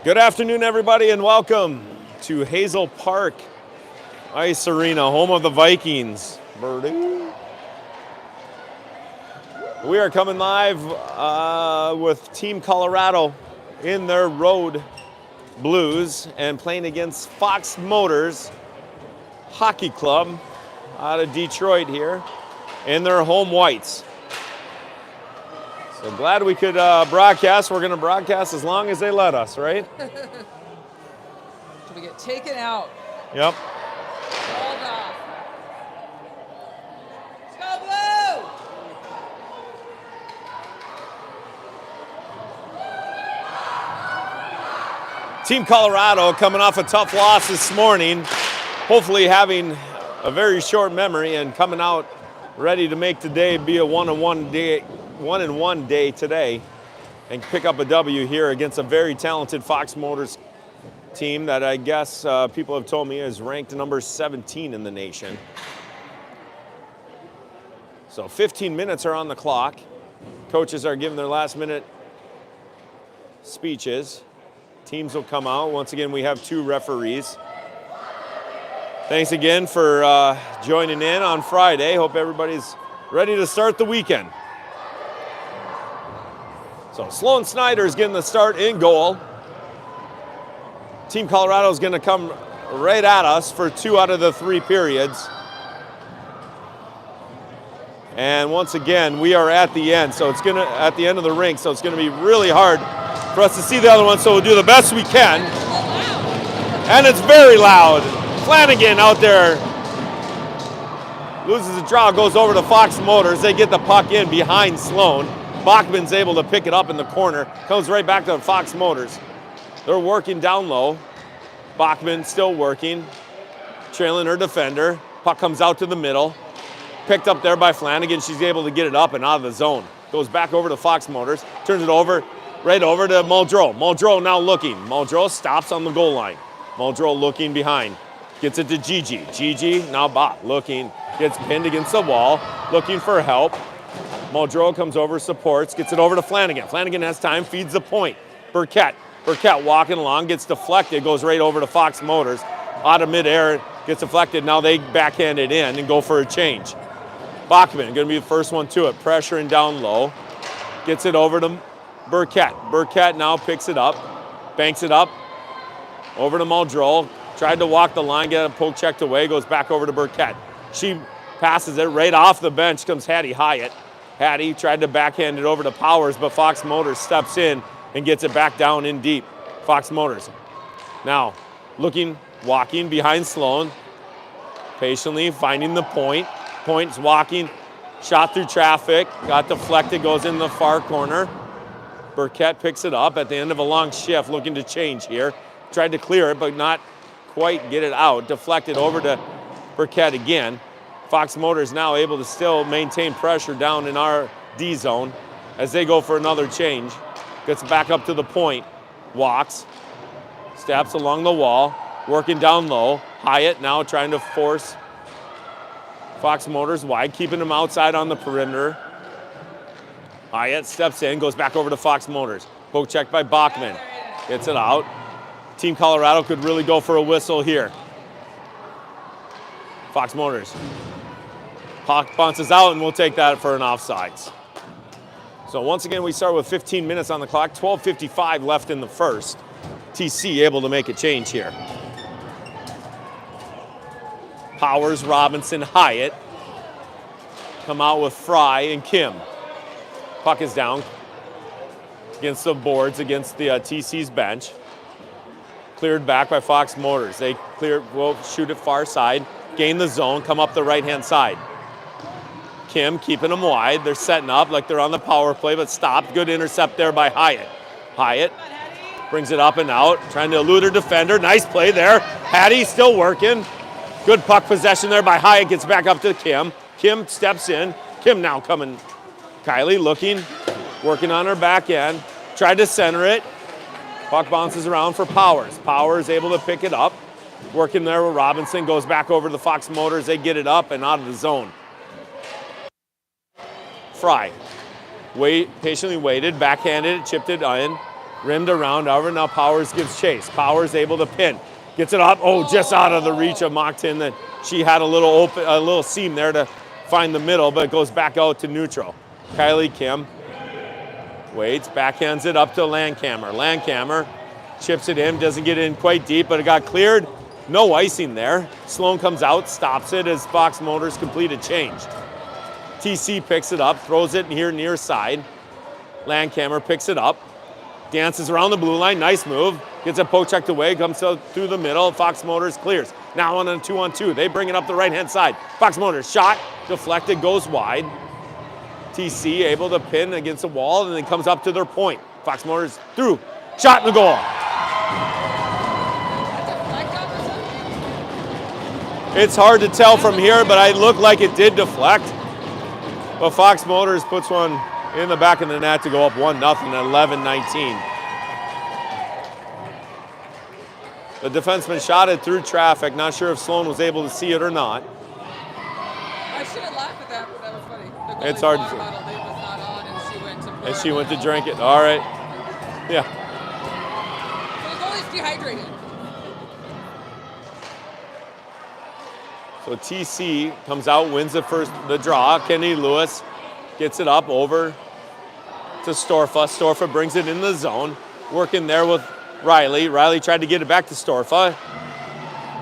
Good afternoon, everybody, and welcome to Hazel Park Ice Arena, home of the Vikings. Birdie. We are coming live with Team Colorado in their road blues and playing against Fox Motors Hockey Club out of Detroit here in their home whites. So glad we could broadcast. We're going to broadcast as long as they let us, right? We get taken out. Yep. Hold off. Let's go blue! Team Colorado coming off a tough loss this morning, hopefully having a very short memory and coming out ready to make today be a one-and-one day today and pick up a W here against a very talented Fox Motors team that I guess people have told me is ranked number 17 in the nation. So 15 minutes are on the clock. Coaches are giving their last minute speeches. Teams will come out. Once again, we have two referees. Thanks again for joining in on Friday. Hope everybody's ready to start the weekend. So Sloan Snyder is getting the start in goal. Team Colorado is going to come right at us for 2 out of the 3 periods. And once again, we are at the end, so it's at the end of the rink, so it's going to be really hard for us to see the other one, so we'll do the best we can. And it's very loud. Flanagan out there loses the draw, goes over to Fox Motors. They get the puck in behind Sloan. Bachman's able to pick it up in the corner, comes right back to Fox Motors. They're working down low. Bachman still working, trailing her defender. Puck comes out to the middle. Picked up there by Flanagan. She's able to get it up and out of the zone. Goes back over to Fox Motors. Turns it over, right over to Muldrow. Muldrow now looking. Muldrow stops on the goal line. Muldrow looking behind. Gets it to Gigi. Gigi now looking. Gets pinned against the wall. Looking for help. Muldrow comes over, supports. Gets it over to Flanagan. Flanagan has time. Feeds the point. Burkett walking along, gets deflected, goes right over to Fox Motors. Out of midair, gets deflected. Now they backhand it in and go for a change. Bachman going to be the first one to it, pressuring down low. Gets it over to Burkett. Burkett now picks it up, banks it up, over to Muldrow. Tried to walk the line, get a poke checked away, goes back over to Burkett. She passes it right off the bench, comes Hattie Hyatt. Hattie tried to backhand it over to Powers, but Fox Motors steps in and gets it back down in deep. Fox Motors. Now, walking behind Sloan, patiently finding the point. Point's walking, shot through traffic, got deflected, goes in the far corner. Burkett picks it up at the end of a long shift, looking to change here. Tried to clear it, but not quite get it out. Deflected over to Burkett again. Fox Motors now able to still maintain pressure down in our D zone as they go for another change. Gets back up to the point, walks, steps along the wall, working down low. Hyatt now trying to force Fox Motors wide, keeping him outside on the perimeter. Hyatt steps in, goes back over to Fox Motors. Poke check by Bachman. Gets it out. Team Colorado could really go for a whistle here. Fox Motors. Puck bounces out, and we'll take that for an offsides. So once again, we start with 15 minutes on the clock, 12:55 left in the first. TC able to make a change here. Powers, Robinson, Hyatt come out with Fry and Kim. Puck is down against the boards, against the TC's bench. Cleared back by Fox Motors. They will shoot it far side, gain the zone, come up the right-hand side. Kim keeping them wide. They're setting up like they're on the power play, but stopped. Good intercept there by Hyatt. Hyatt brings it up and out, trying to elude her defender. Nice play there. Hattie still working. Good puck possession there by Hyatt. Gets back up to Kim. Kim steps in. Kim now coming. Kylie looking, working on her back end. Tried to center it. Puck bounces around for Powers. Powers able to pick it up. Working there with Robinson. Goes back over to the Fox Motors. They get it up and out of the zone. Fry patiently waited, backhanded it, chipped it in. Rimmed around, however, now Powers gives chase. Powers able to pin. Gets it up, just out of the reach of Mockton. That she had a little seam there to find the middle, but it goes back out to neutral. Kylie Kim waits, backhands it up to Landkammer. Landkammer chips it in, doesn't get in quite deep, but it got cleared. No icing there. Sloan comes out, stops it as Fox Motors complete a change. TC picks it up, throws it here near side. Landkammer picks it up, dances around the blue line, nice move. Gets it poke checked away, comes through the middle. Fox Motors clears. Now on a 2-on-2. They bring it up the right-hand side. Fox Motors shot, deflected, goes wide. TC able to pin against the wall and then comes up to their point. Fox Motors through, shot in the goal. It's hard to tell from here, but it looked like it did deflect. But Fox Motors puts one in the back of the net to go up 1-0 at 11-19. The defenseman shot it through traffic. Not sure if Sloan was able to see it or not. I shouldn't laugh at that, but that was funny. The goalie's It's hard water to- bottle lid was not on, And she went to drink it. All right. Yeah. So the goalie's dehydrated. So TC comes out, wins the draw. Kennedy Lewis gets it up over to Storfa. Storfa brings it in the zone. Working there with Riley. Riley tried to get it back to Storfa.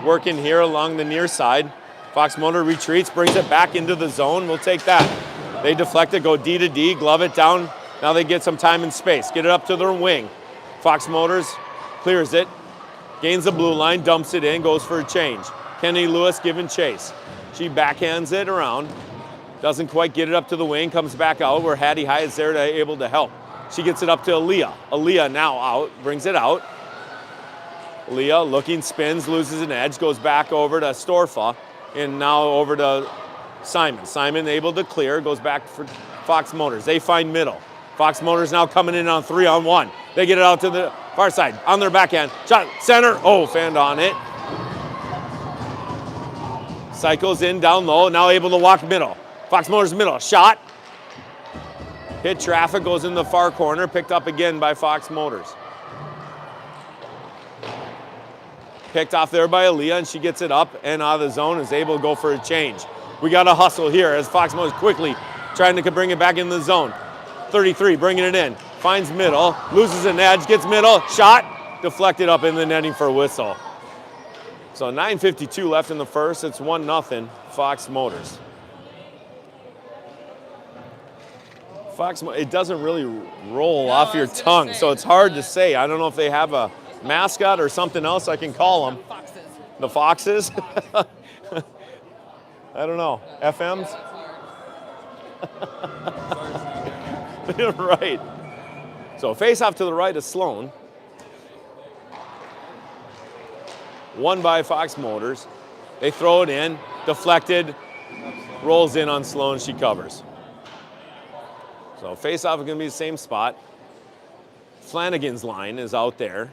Working here along the near side. Fox Motor retreats, brings it back into the zone. We'll take that. They deflect it, go D to D, glove it down. Now they get some time and space. Get it up to their wing. Fox Motors clears it, gains the blue line, dumps it in, goes for a change. Kennedy Lewis giving chase. She backhands it around. Doesn't quite get it up to the wing, comes back out where Hattie High is there able to help. She gets it up to Aaliyah. Aaliyah now out, brings it out. Aaliyah looking, spins, loses an edge, goes back over to Storfa, and now over to Simon. Simon able to clear, goes back for Fox Motors. They find middle. Fox Motors now coming in on 3-on-1. They get it out to the far side, on their backhand. Shot, center, fanned on it. Cycles in down low, now able to walk middle. Fox Motors middle, shot. Hit traffic, goes in the far corner, picked up again by Fox Motors. Picked off there by Aaliyah, and she gets it up and out of the zone, is able to go for a change. We got a hustle here as Fox Motors quickly trying to bring it back in the zone. 33, bringing it in, finds middle, loses an edge, gets middle, shot, deflected up in the netting for a whistle. So 9:52 left in the first, it's 1-0 Fox Motors. It doesn't really roll off your tongue, so it's hard to say. I don't know if they have a mascot or something else I can call them. Foxes. The Foxes? I don't know. FMs? Right. So face off to the right of Sloan. Won by Fox Motors. They throw it in, deflected, rolls in on Sloan, she covers. So face-off is going to be the same spot. Flanagan's line is out there.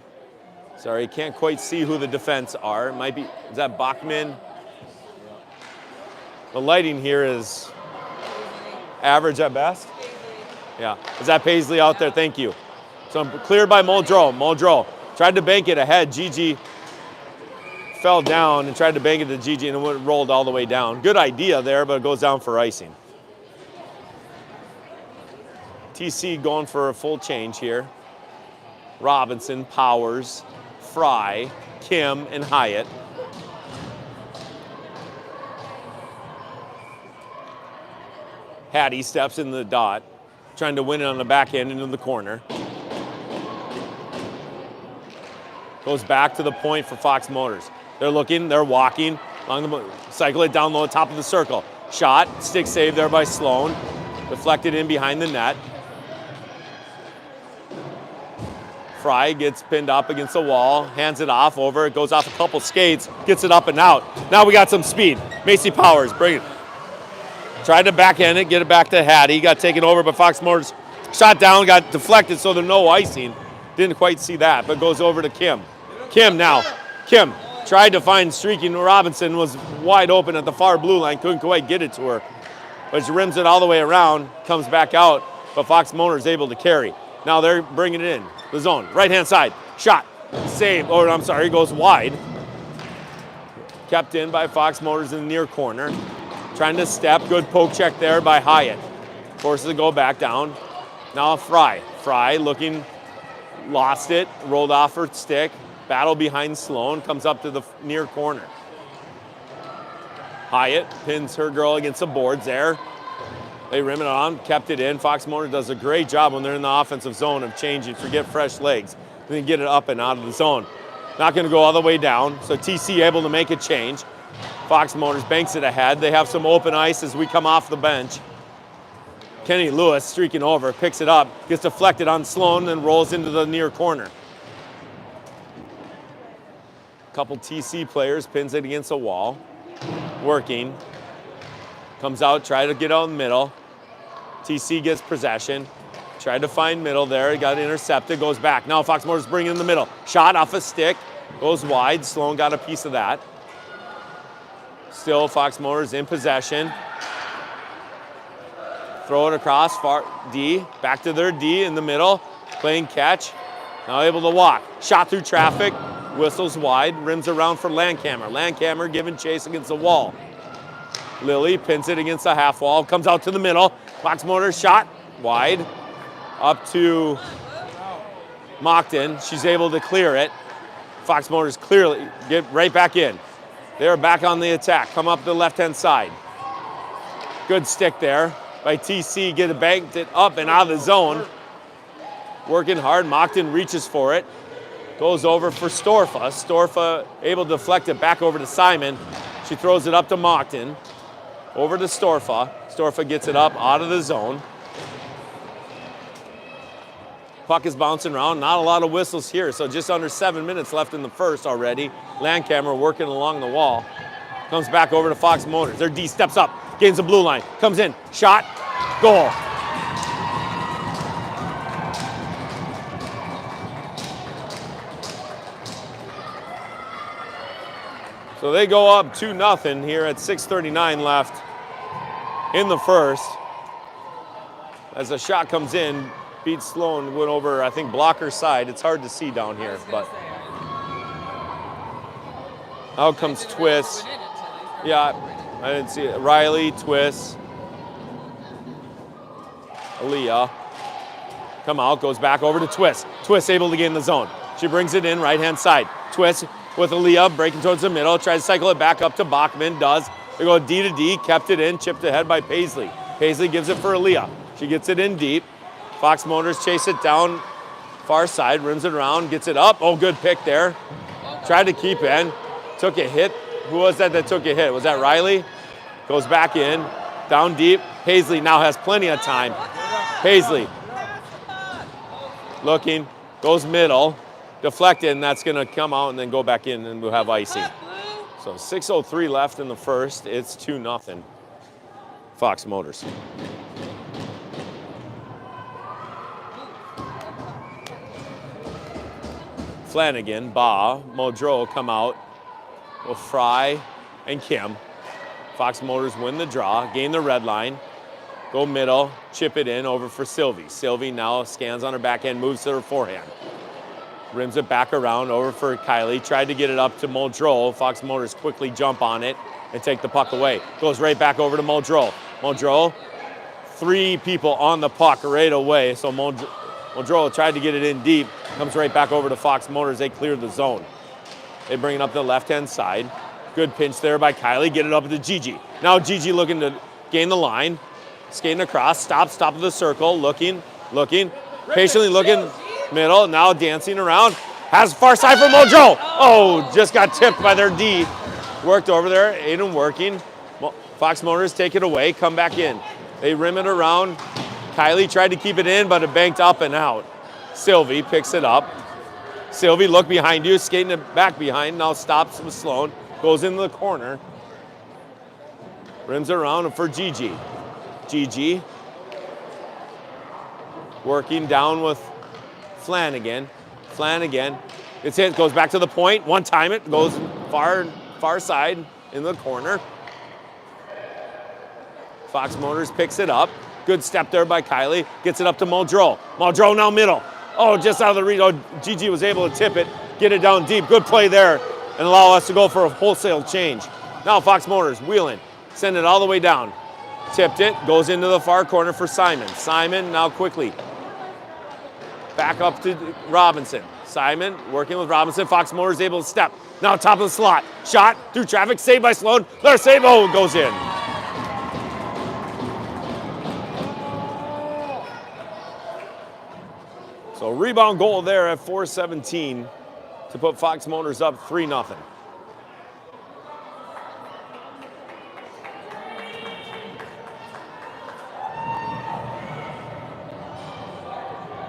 Sorry, can't quite see who the defense are. It might be, is that Bachman? The lighting here is average at best. Yeah, is that Paisley out there? Thank you. So cleared by Muldrow. Muldrow tried to bank it ahead. Gigi fell down and tried to bank it to Gigi and it rolled all the way down. Good idea there, but it goes down for icing. TC going for a full change here. Robinson, Powers, Fry, Kim, and Hyatt. Hattie steps in the dot, trying to win it on the backhand into the corner. Goes back to the point for Fox Motors. They're looking, they're walking, along the, cycle it down low, top of the circle. Shot, stick save there by Sloan. Deflected in behind the net. Fry gets pinned up against the wall, hands it off over, it goes off a couple skates, gets it up and out. Now we got some speed. Macy Powers, bring it. Tried to backhand it, get it back to Hattie, got taken over, but Fox Motors shot down, got deflected, so there's no icing. Didn't quite see that, but goes over to Kim. Kim now. Kim tried to find Streaking Robinson, was wide open at the far blue line, couldn't quite get it to her. But she rims it all the way around, comes back out, but Fox Motors able to carry. Now they're bringing it in. the zone. Right-hand side, shot, save, or I'm sorry, goes wide. Kept in by Fox Motors in the near corner. Trying to step, good poke check there by Hyatt. Forces to go back down. Now Fry. Fry looking, lost it, rolled off her stick. Battle behind Sloan, comes up to the near corner. Hyatt pins her girl against the boards there. They rim it on, kept it in. Fox Motors does a great job when they're in the offensive zone of changing, forget fresh legs, then get it up and out of the zone. Not going to go all the way down, so TC able to make a change. Fox Motors banks it ahead. They have some open ice as we come off the bench. Kenny Lewis streaking over, picks it up, gets deflected on Sloan, then rolls into the near corner. Couple TC players, pins it against the wall. Working. Comes out, try to get out in the middle. TC gets possession. Tried to find middle there, he got intercepted, goes back. Now Fox Motors bring it in the middle. Shot off a stick, goes wide. Sloan got a piece of that. Still Fox Motors in possession. Throw it across, far D, back to their D in the middle. Playing catch, now able to walk. Shot through traffic, whistles wide, rims around for Landcamer. Landcamer giving chase against the wall. Lilly pins it against the half wall, comes out to the middle. Fox Motors shot wide. Up to Mockton. She's able to clear it. Fox Motors clearly get right back in. They're back on the attack. Come up the left-hand side. Good stick there by TC. Get it banked it up and out of the zone. Working hard. Mockton reaches for it. Goes over for Storfa. Storfa able to deflect it back over to Simon. She throws it up to Mockton. Over to Storfa. Storfa gets it up out of the zone. Puck is bouncing around, not a lot of whistles here, so just under 7 minutes left in the first already. Landcamer working along the wall. Comes back over to Fox Motors. Their D steps up, gains the blue line, comes in, shot, goal. So they go up 2-0 here at 6:39 left in the first. As the shot comes in, beat Sloan, went over, I think, blocker side. It's hard to see down here, but out comes Twist. Yeah, I didn't see it. Riley, Twist, Aaliyah. Come out, goes back over to Twist. Twist able to get in the zone. She brings it in right-hand side. Twist with Aaliyah breaking towards the middle. Tries to cycle it back up to Bachman. Does. They go D to D. Kept it in. Chipped ahead by Paisley. Paisley gives it for Aaliyah. She gets it in deep. Fox Motors chase it down far side. Rims it around. Gets it up. Oh, good pick there. Tried to keep in. Took a hit. Who was that took a hit? Was that Riley? Goes back in. Down deep. Paisley now has plenty of time. Paisley. Looking. Goes middle. Deflected, and that's going to come out and then go back in, and we'll have icing. So 6:03 left in the first. It's 2-0. Fox Motors. Flanagan, Ba, Modro come out with Fry and Kim. Fox Motors win the draw, gain the red line, go middle, chip it in over for Sylvie. Sylvie now scans on her backhand, moves to her forehand. Rims it back around over for Kylie. Tried to get it up to Muldrow. Fox Motors quickly jump on it and take the puck away. Goes right back over to Muldrow. Muldrow, 3 people on the puck right away. So Muldrow tried to get it in deep. Comes right back over to Fox Motors. They cleared the zone. They bring it up the left-hand side. Good pinch there by Kylie. Get it up to Gigi. Now Gigi looking to gain the line. Skating across. Stops, top of the circle. Looking. Patiently looking. Middle, now dancing around. Has far side for Muldrow. Oh, just got tipped by their D. Worked over there, Aiden working. Fox Motors take it away, come back in. They rim it around. Kylie tried to keep it in, but it banked up and out. Sylvie picks it up. Sylvie, look behind you, skating it back behind. Now stops with Sloan, goes into the corner. Rims around for Gigi. Gigi working down with Flanagan. It's hit, goes back to the point. One time it goes far side in the corner. Fox Motors picks it up. Good step there by Kylie. Gets it up to Muldrow. Muldrow now middle. Oh, just out of the read. Oh, GG was able to tip it, get it down deep. Good play there and allow us to go for a wholesale change. Now Fox Motors wheeling, send it all the way down. Tipped it, goes into the far corner for Simon. Simon now quickly back up to Robinson. Simon working with Robinson. Fox Motors able to step. Now top of the slot. Shot through traffic, saved by Sloan. Their save, oh, goes in. So rebound goal there at 4:17 to put Fox Motors up 3-0.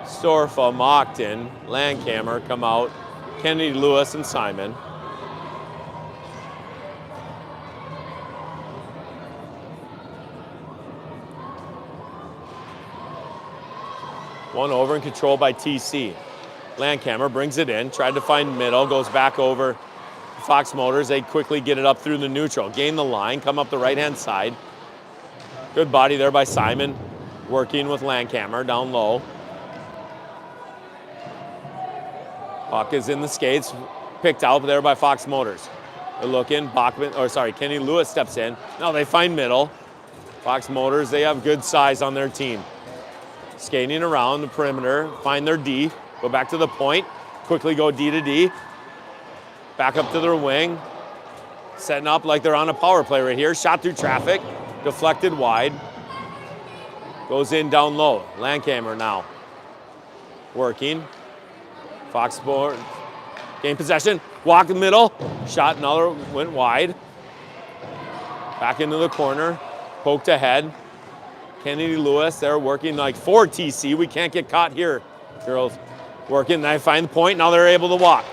Storfa, Mockton, Landcamer come out, Kennedy, Lewis, and Simon. One over and controlled by TC. Landcamer brings it in, tried to find middle, goes back over Fox Motors. They quickly get it up through the neutral, gain the line, come up the right-hand side. Good body there by Simon, working with Landcamer down low. Puck is in the skates, picked out there by Fox Motors. They're looking, Kenny Lewis steps in. Now they find middle. Fox Motors, they have good size on their team. Skating around the perimeter, find their D, go back to the point, quickly go D to D. Back up to their wing, setting up like they're on a power play right here. Shot through traffic, deflected wide. Goes in down low, Landcamer now. Working. Fox Motors, gain possession, walk the middle, shot another, went wide. Back into the corner, poked ahead. Kennedy Lewis, they're working like for TC. We can't get caught here. Girls working, they find the point, now they're able to walk.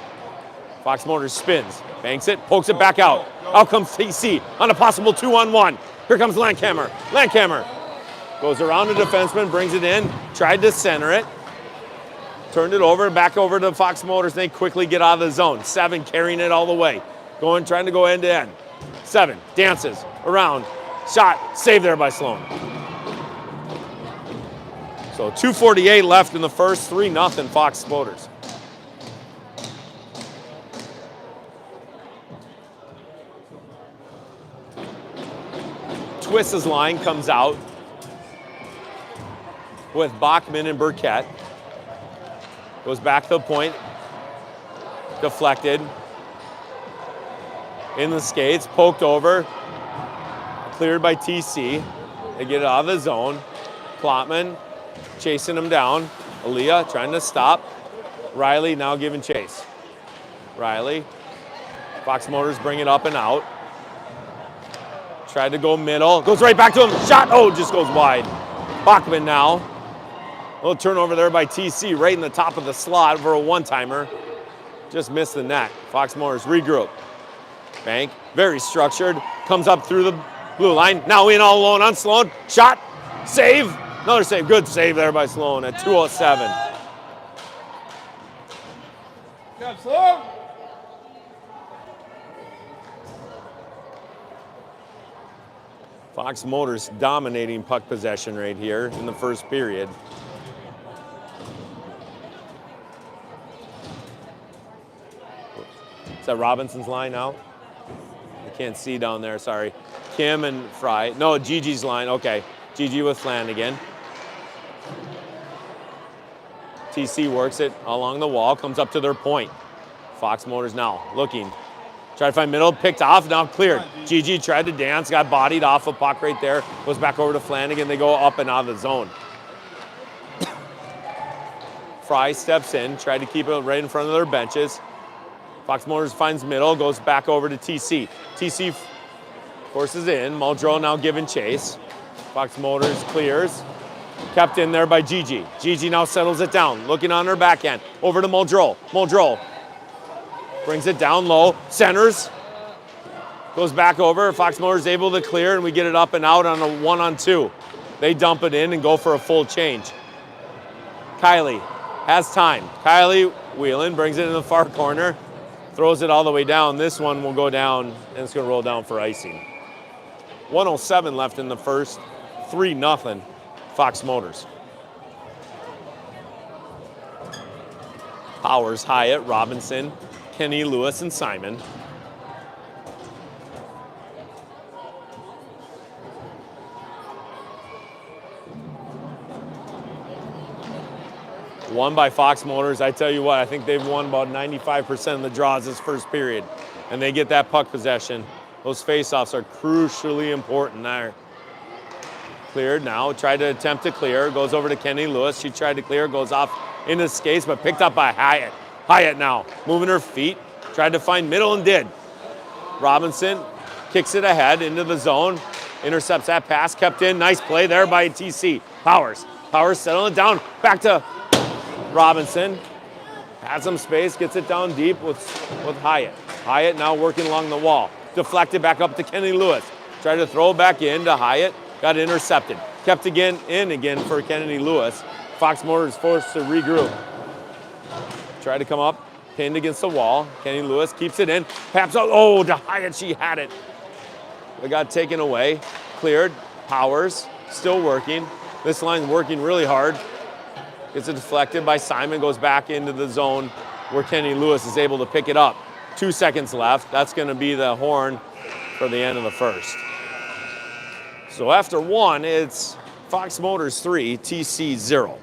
Fox Motors spins, banks it, pokes it back out. Out comes TC on a possible 2-on-1. Here comes Landcamer. Landcamer goes around the defenseman, brings it in, tried to center it. Turned it over, back over to Fox Motors. They quickly get out of the zone. 7 carrying it all the way. Trying to go end to end. 7 dances around. Shot, saved there by Sloan. So 2:48 left in the first, 3-0 Fox Motors. Twist's line comes out with Bachman and Burkett. Goes back to the point, deflected. In the skates, poked over, cleared by TC. They get it out of the zone. Plotman chasing him down. Aaliyah trying to stop. Riley now giving chase. Riley, Fox Motors bring it up and out. Tried to go middle, goes right back to him. Shot, oh, just goes wide. Bachman now. Little turnover there by TC right in the top of the slot for a one-timer. Just missed the net. Fox Motors regroup. Bank, very structured. Comes up through the blue line. Now in all alone on Sloan. Shot, save. Another save. Good save there by Sloan at 2:07. Good job, Sloan. Fox Motors dominating puck possession right here in the first period. Is that Robinson's line out? I can't see down there, sorry. Kim and Fry. No, Gigi's line, okay. Gigi with Flanagan. TC works it along the wall, comes up to their point. Fox Motors now looking. Try to find middle, picked off, now cleared. Gigi tried to dance, got bodied off a puck right there. Goes back over to Flanagan, they go up and out of the zone. Fry steps in, tried to keep it right in front of their benches. Fox Motors finds middle, goes back over to TC. TC forces in, Muldrow now giving chase. Fox Motors clears, kept in there by Gigi. Gigi now settles it down, looking on her backhand. Over to Muldrow. Muldrow brings it down low, centers, goes back over. Fox Motors able to clear, and we get it up and out on a 1-on-2. They dump it in and go for a full change. Kylie has time. Kylie wheeling, brings it in the far corner. Throws it all the way down. This one will go down, and it's going to roll down for icing. 1:07 left in the first, 3-0 Fox Motors. Powers, Hyatt, Robinson, Kenny, Lewis, and Simon. Won by Fox Motors. I tell you what, I think they've won about 95% of the draws this first period. And they get that puck possession. Those faceoffs are crucially important there. Cleared now, tried to attempt to clear, goes over to Kenny Lewis. She tried to clear, goes off into skates, but picked up by Hyatt. Hyatt now, moving her feet, tried to find middle and did. Robinson kicks it ahead into the zone, intercepts that pass, kept in. Nice play there by TC. Powers settling it down, back to Robinson. Has some space, gets it down deep with Hyatt. Hyatt now working along the wall. Deflected back up to Kenny Lewis. Tried to throw back in to Hyatt. Got intercepted. Kept in again for Kenny Lewis. Fox Motors forced to regroup. Tried to come up, pinned against the wall. Kenny Lewis keeps it in. Paps out. Oh, to Hyatt, she had it. It got taken away. Cleared. Powers still working. This line working really hard. Gets it deflected by Simon. Goes back into the zone where Kenny Lewis is able to pick it up. 2 seconds left. That's going to be the horn for the end of the first. So after one, it's Fox Motors 3, TC 0.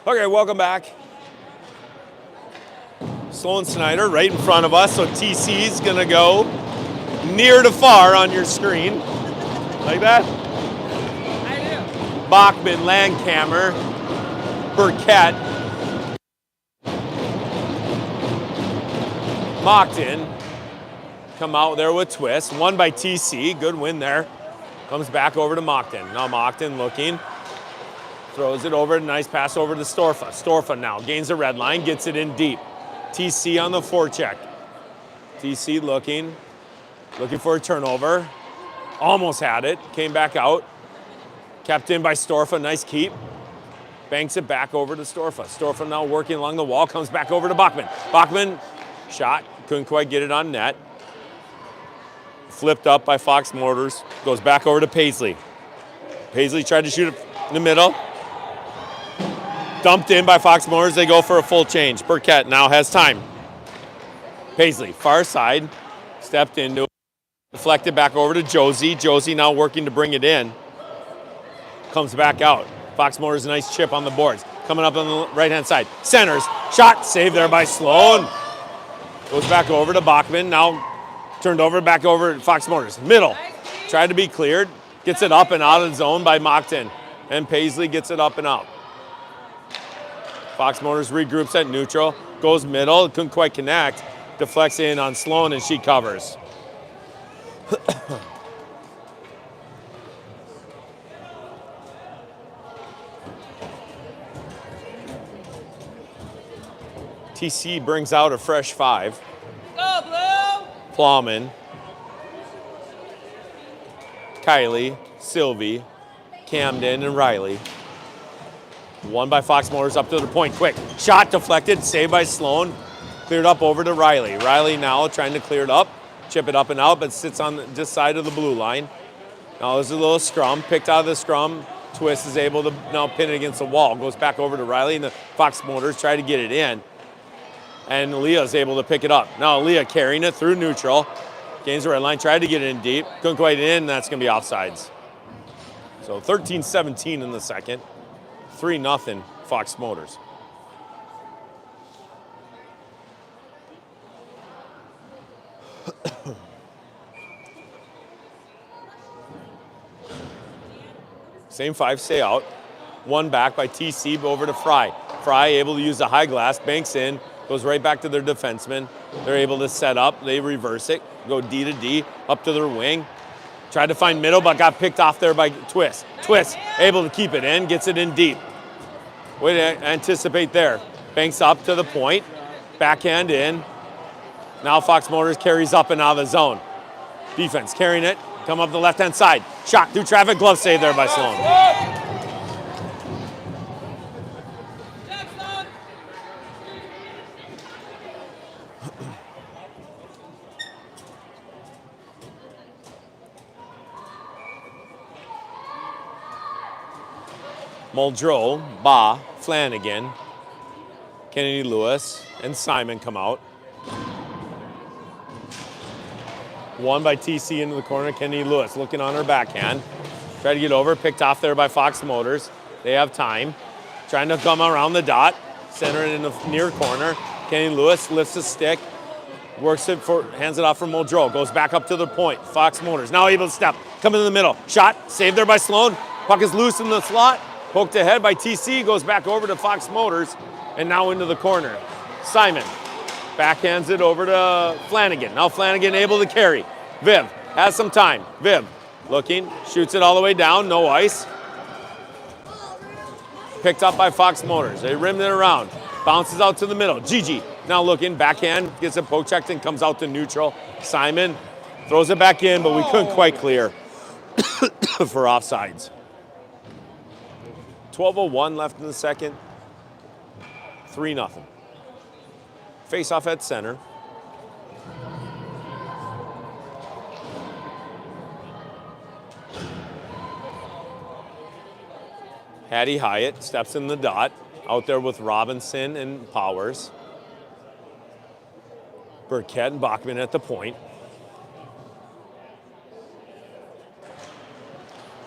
Okay, welcome back. Sloan Snyder right in front of us, so TC's gonna go near to far on your screen. Like that? I do. Bachman, Landkammer, Burkett, Mockton come out there with twist. Won by TC, good win there. Comes back over to Mockton. Now Mockton looking. Throws it over, nice pass over to Storfa. Storfa now gains the red line, gets it in deep. TC on the forecheck. TC looking for a turnover. Almost had it, came back out. Kept in by Storfa, nice keep. Banks it back over to Storfa. Storfa now working along the wall, comes back over to Bachman. Bachman, shot, couldn't quite get it on net. Flipped up by Fox Motors, goes back over to Paisley. Paisley tried to shoot it in the middle. Dumped in by Fox Motors, they go for a full change. Burkett now has time. Paisley, far side, stepped into it. Deflected back over to Josie. Josie now working to bring it in. Comes back out. Fox Motors, a nice chip on the boards. Coming up on the right-hand side. Centers, shot, saved there by Sloan. Goes back over to Bachman, now turned over, back over to Fox Motors. Middle, tried to be cleared. Gets it up and out of the zone by Mockton. And Paisley gets it up and out. Fox Motors regroups at neutral, goes middle, couldn't quite connect, deflects in on Sloan and she covers. TC brings out a fresh 5. Go, Blue! Plowman, Kylie, Sylvie, Camden, and Riley. Won by Fox Motors up to the point, quick. Shot deflected, saved by Sloan. Cleared up over to Riley. Riley now trying to clear it up, chip it up and out, but sits on this side of the blue line. Now there's a little scrum, picked out of the scrum. Twist is able to now pin it against the wall. Goes back over to Riley, and the Fox Motors try to get it in. And Leah's able to pick it up. Now Leah carrying it through neutral. Gains the red line, tried to get it in deep. Couldn't quite in, and that's going to be offsides. So 13-17 in the second. 3-0 Fox Motors. Same five stay out. One back by TC over to Fry. Fry able to use the high glass, banks in, goes right back to their defenseman. They're able to set up, they reverse it, go D to D, up to their wing. Tried to find middle, but got picked off there by Twist. Twist able to keep it in, gets it in deep. Way to anticipate there. Banks up to the point, backhand in. Now Fox Motors carries up and out of the zone. Defense carrying it, come up the left-hand side. Shot through traffic, glove save there by Sloan. Muldrow, Ba, Flanagan, Kennedy Lewis, and Simon come out. One by TC into the corner, Kennedy Lewis looking on her backhand. Try to get over, picked off there by Fox Motors. They have time. Trying to come around the dot, center it in the near corner. Kennedy Lewis lifts the stick, works it hands it off for Muldrow, goes back up to the point. Fox Motors now able to step, come in the middle. Shot, saved there by Sloan. Puck is loose in the slot. Poked ahead by TC, goes back over to Fox Motors, and now into the corner. Simon backhands it over to Flanagan. Now Flanagan able to carry. Viv has some time. Viv looking, shoots it all the way down, no ice. Picked up by Fox Motors. They rimmed it around. Bounces out to the middle. Gigi now looking, backhand, gets it poke checked and comes out to neutral. Simon throws it back in, but we couldn't quite clear for offsides. 12:01 left in the second. 3-0. Face-off at center. Hattie Hyatt steps in the dot, out there with Robinson and Powers. Burkett and Bachman at the point.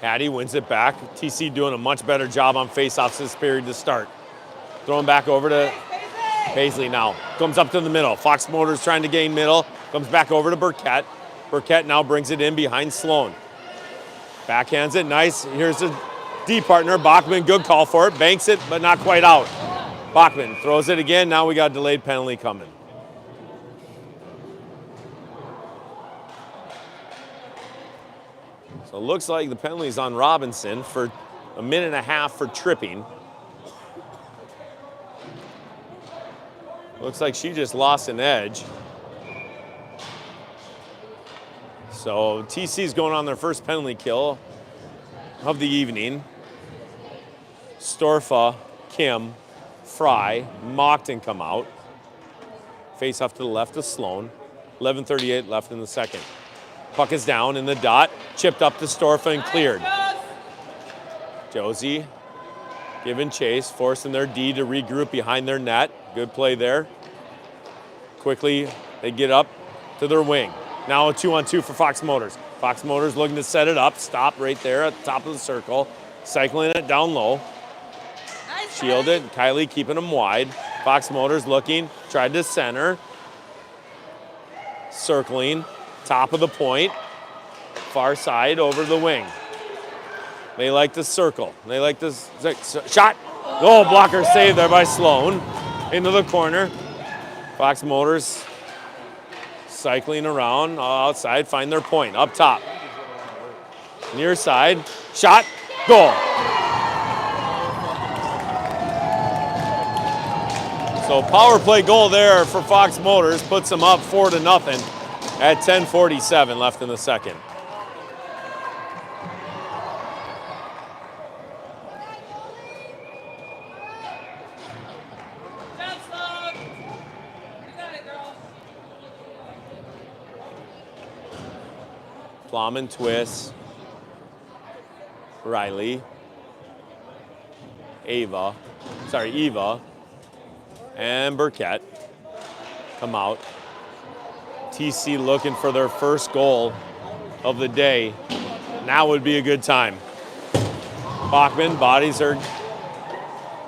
Hattie wins it back. TC doing a much better job on face-offs this period to start. Throwing back over to Paisley now. Comes up to the middle. Fox Motors trying to gain middle. Comes back over to Burkett. Burkett now brings it in behind Sloan. Backhands it, nice. Here's a D partner, Bachman, good call for it. Banks it, but not quite out. Bachman throws it again. Now we got a delayed penalty coming. So it looks like the penalty's on Robinson for a minute and a half for tripping. Looks like she just lost an edge. So TC's going on their first penalty kill of the evening. Storfa, Kim, Fry, Mockton come out. Face off to the left of Sloan. 11:38 left in the second. Puck is down in the dot, chipped up to Storfa and cleared. Josie giving chase, forcing their D to regroup behind their net. Good play there. Quickly, they get up to their wing. Now a 2-on-2 for Fox Motors. Fox Motors looking to set it up. Stop right there at the top of the circle. Cycling it down low. Shielded. Kylie keeping them wide. Fox Motors looking. Tried to center. Circling. Top of the point. Far side over the wing. They like to circle. They like to shot. Oh, blocker save there by Sloan. Into the corner. Fox Motors cycling around outside, find their point up top. Near side, shot, goal. So power play goal there for Fox Motors puts them up 4-0 at 10:47 left in the second. Plum and twist. Riley, Eva, and Burkett come out. TC looking for their first goal of the day. Now would be a good time. Bachman bodies her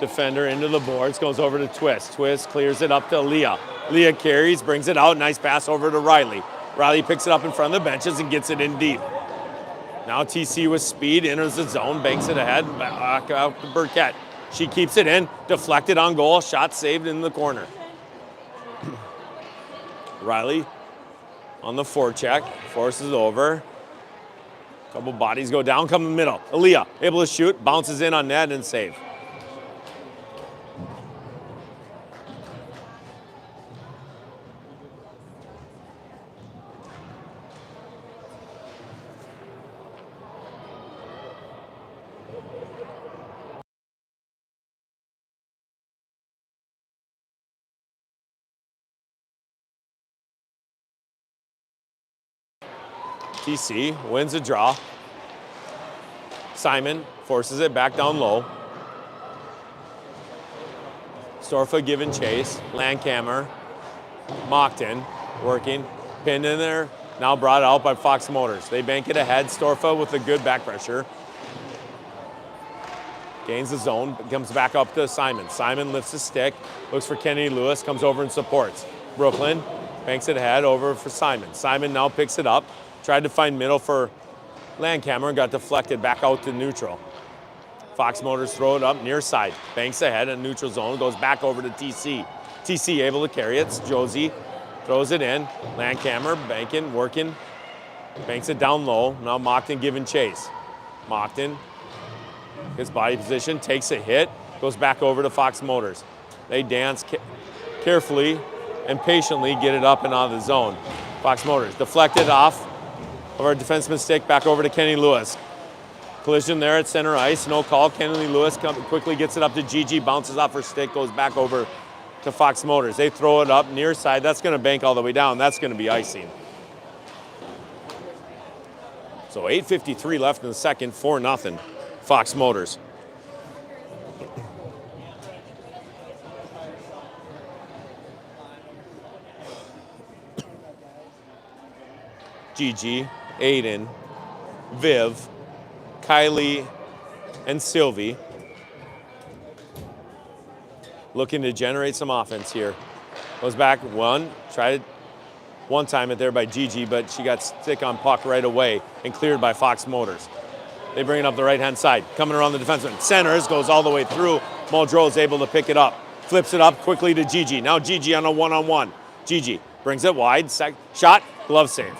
defender into the boards, goes over to Twist. Twist clears it up to Leah. Leah carries, brings it out, nice pass over to Riley. Riley picks it up in front of the benches and gets it in deep. Now TC with speed, enters the zone, banks it ahead, back out to Burkett. She keeps it in, deflected on goal, shot saved in the corner. Riley on the forecheck, forces over. Couple bodies go down, come in the middle. Aaliyah able to shoot, bounces in on net and save. TC wins a draw. Simon forces it back down low. Storfa giving chase. Landkammer. Mockton working. Pinned in there. Now brought out by Fox Motors. They bank it ahead. Storfa with a good back pressure. Gains the zone. Comes back up to Simon. Simon lifts his stick. Looks for Kennedy Lewis. Comes over and supports. Brooklyn banks it ahead over for Simon. Simon now picks it up. Tried to find middle for Landkammer and got deflected back out to neutral. Fox Motors throw it up near side. Banks ahead in neutral zone. Goes back over to TC. TC able to carry it. Josie throws it in. Landkammer banking, working. Banks it down low. Now Mockton giving chase. Mockton, his body position, takes a hit. Goes back over to Fox Motors. They dance carefully and patiently get it up and out of the zone. Fox Motors deflected off of our defenseman stick back over to Kenny Lewis. Collision there at center ice, no call. Kenny Lewis quickly gets it up to Gigi, bounces off her stick, goes back over to Fox Motors. They throw it up near side. That's going to bank all the way down. That's going to be icing. So 8:53 left in the second, 4-0 Fox Motors. Gigi, Aiden, Viv, Kylie, and Sylvie looking to generate some offense here. Goes back one, tried one time it there by Gigi, but she got stick on puck right away and cleared by Fox Motors. They bring it up the right-hand side, coming around the defenseman. Centers, goes all the way through. Muldrow is able to pick it up. Flips it up quickly to Gigi. Now Gigi on a one-on-one. Gigi brings it wide, shot, glove save.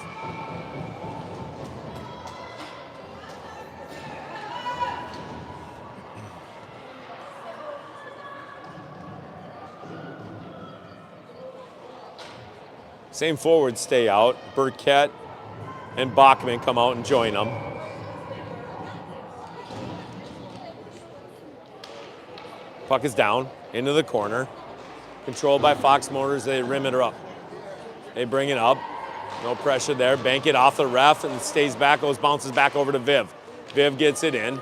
Same forwards stay out. Burkett and Bachman come out and join them. Puck is down into the corner. Controlled by Fox Motors. They rim it up. They bring it up. No pressure there. Bank it off the ref and stays back. Bounces back over to Viv. Viv gets it in.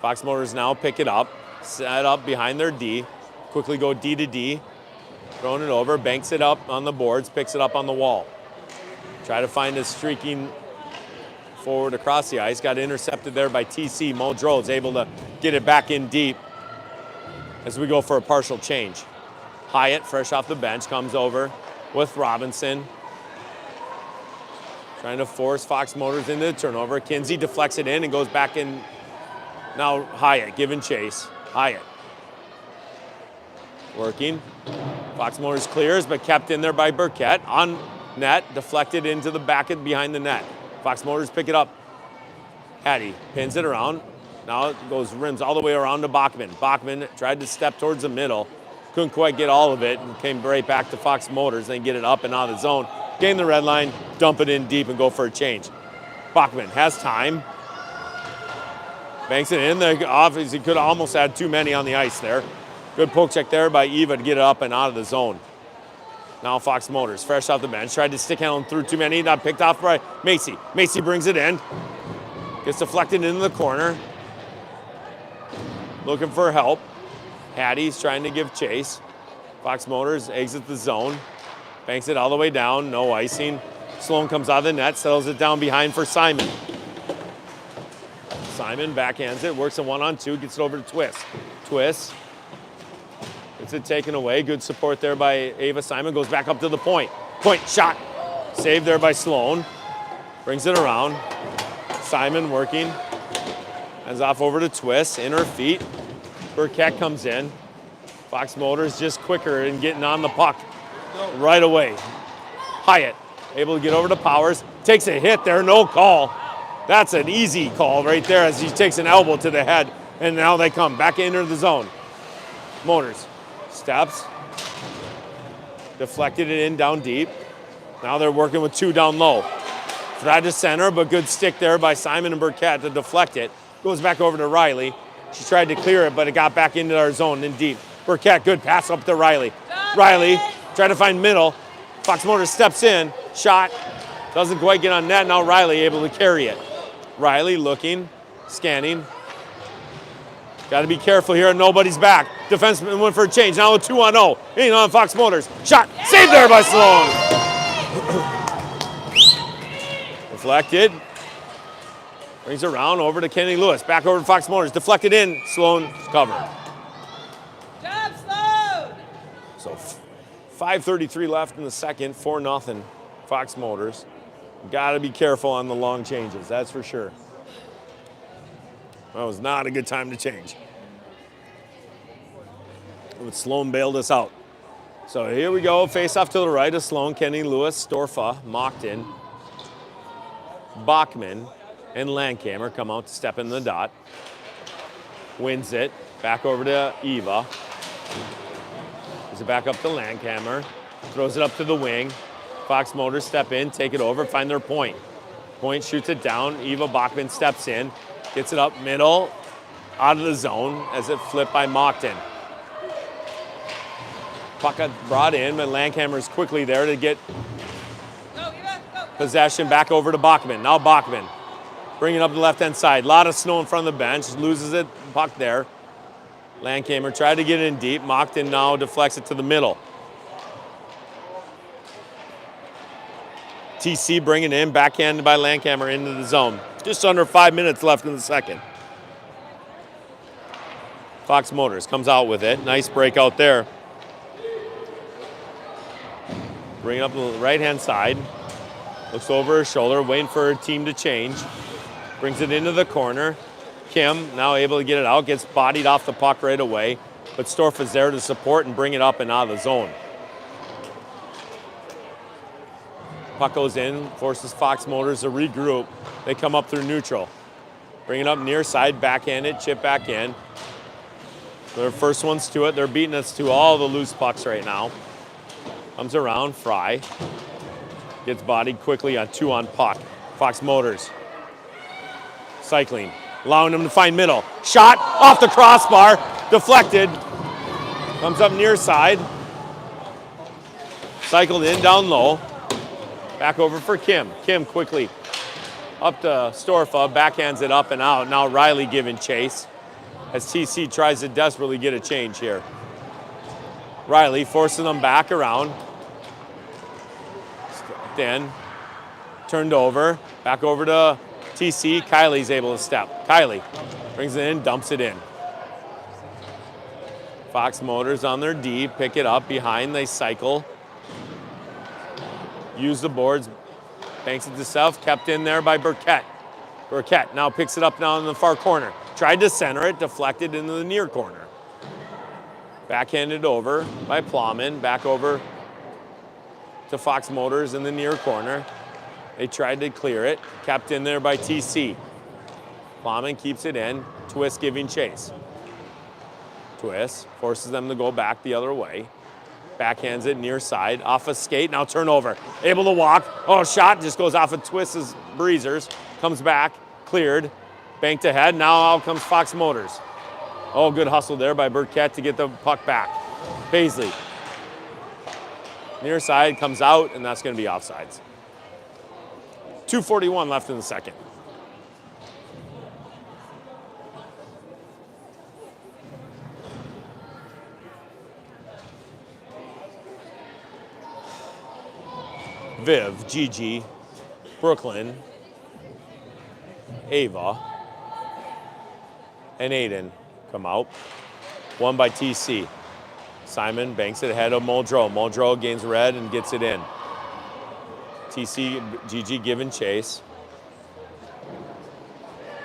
Fox Motors now pick it up. Set up behind their D. Quickly go D to D. Throwing it over, banks it up on the boards, picks it up on the wall. Try to find a streaking forward across the ice. Got intercepted there by TC. Muldrow is able to get it back in deep as we go for a partial change. Hyatt, fresh off the bench, comes over with Robinson. Trying to force Fox Motors into the turnover. Kinsey deflects it in and goes back in. Now Hyatt giving chase. Hyatt working. Fox Motors clears, but kept in there by Burkett. On net, deflected into the back and behind the net. Fox Motors pick it up. Hattie pins it around. Now it goes rims all the way around to Bachman. Bachman tried to step towards the middle. Couldn't quite get all of it and came right back to Fox Motors. Then get it up and out of the zone. Gain the red line, dump it in deep and go for a change. Bachman has time. Banks it in there. Obviously, he could have almost had too many on the ice there. Good poke check there by Eva to get it up and out of the zone. Now Fox Motors, fresh off the bench, tried to stick handle through too many, not picked off by Macy. Macy brings it in, gets deflected into the corner. looking for help. Hattie's trying to give chase. Fox Motors exits the zone. Banks it all the way down, no icing. Sloan comes out of the net, settles it down behind for Simon. Simon backhands it, works a 1-on-2, gets it over to Twist. Twist. Gets it taken away. Good support there by Ava Simon. Goes back up to the point. Point shot. Saved there by Sloan. Brings it around. Simon working. Hands off over to Twist. In her feet. Burkett comes in. Fox Motors just quicker in getting on the puck right away. Hyatt able to get over to Powers. Takes a hit there. No call. That's an easy call right there as he takes an elbow to the head. And now they come back into the zone. Motors. Steps. Deflected it in down deep. Now they're working with 2 down low. Tried to center, but good stick there by Simon and Burkett to deflect it. Goes back over to Riley. She tried to clear it, but it got back into our zone in deep. Burkett, good pass up to Riley. Riley tried to find middle. Fox Motors steps in. Shot. Doesn't quite get on net. Now Riley able to carry it. Riley looking, scanning. Got to be careful here. Nobody's back. Defenseman went for a change. Now a 2-on-0. In on Fox Motors. Shot. Saved there by Sloan. Deflected. Brings it around over to Kennedy Lewis. Back over to Fox Motors. Deflected in. Sloan covered. Job, Sloan! So 5:33 left in the second. 4-0 Fox Motors. Got to be careful on the long changes. That's for sure. That was not a good time to change. But Sloan bailed us out. So here we go. Face off to the right of Sloan, Kenny Lewis, Storfa, Mockton, Bachman, and Landkamer come out to step in the dot. Wins it. Back over to Eva. Gives it back up to Landkamer. Throws it up to the wing. Fox Motors step in, take it over, find their point. Point shoots it down. Eva Bachman steps in. Gets it up middle, out of the zone as it flipped by Mockton. Puck got brought in, but Landkamer's quickly there to get possession back over to Bachman. Now Bachman bringing up the left-hand side. A lot of snow in front of the bench. Loses it, puck there. Landkamer tried to get it in deep. Mockton now deflects it to the middle. TC bringing in, backhanded by Landkamer into the zone. Just under 5 minutes left in the second. Fox Motors comes out with it. Nice break out there. Bring it up the right-hand side. Looks over her shoulder, waiting for her team to change. Brings it into the corner. Kim, now able to get it out, gets bodied off the puck right away. But Storff is there to support and bring it up and out of the zone. Puck goes in, forces Fox Motors to regroup. They come up through neutral. Bring it up near side, backhanded, chip back in. Their first ones to it. They're beating us to all the loose pucks right now. Comes around, Fry. Gets bodied quickly on 2 on puck. Fox Motors. Cycling. Allowing them to find middle. Shot off the crossbar. Deflected. Comes up near side. Cycled in down low. Back over for Kim. Kim quickly up to Storfa, backhands it up and out. Now Riley giving chase as TC tries to desperately get a change here. Riley forcing them back around. Then turned over, back over to TC. Kylie's able to step. Kylie brings it in, dumps it in. Fox Motors on their D, pick it up behind, they cycle. Use the boards, banks it to self, kept in there by Burkett. Burkett now picks it up down in the far corner. Tried to center it, deflected into the near corner. Backhanded over by Plowman, back over to Fox Motors in the near corner. They tried to clear it, kept in there by TC. Plowman keeps it in, Twist giving chase. Twist forces them to go back the other way. Backhands it near side, off a skate, now turnover. Able to walk, oh, shot just goes off of Twist's breezers. Comes back, cleared, banked ahead, now out comes Fox Motors. Oh, good hustle there by Burkett to get the puck back. Paisley. Near side, comes out, and that's gonna be offsides. 2:41 left in the second. Viv, Gigi, Brooklyn, Ava, and Aiden come out. One by TC. Simon banks it ahead of Muldrow. Muldrow gains red and gets it in. TC, Gigi giving chase.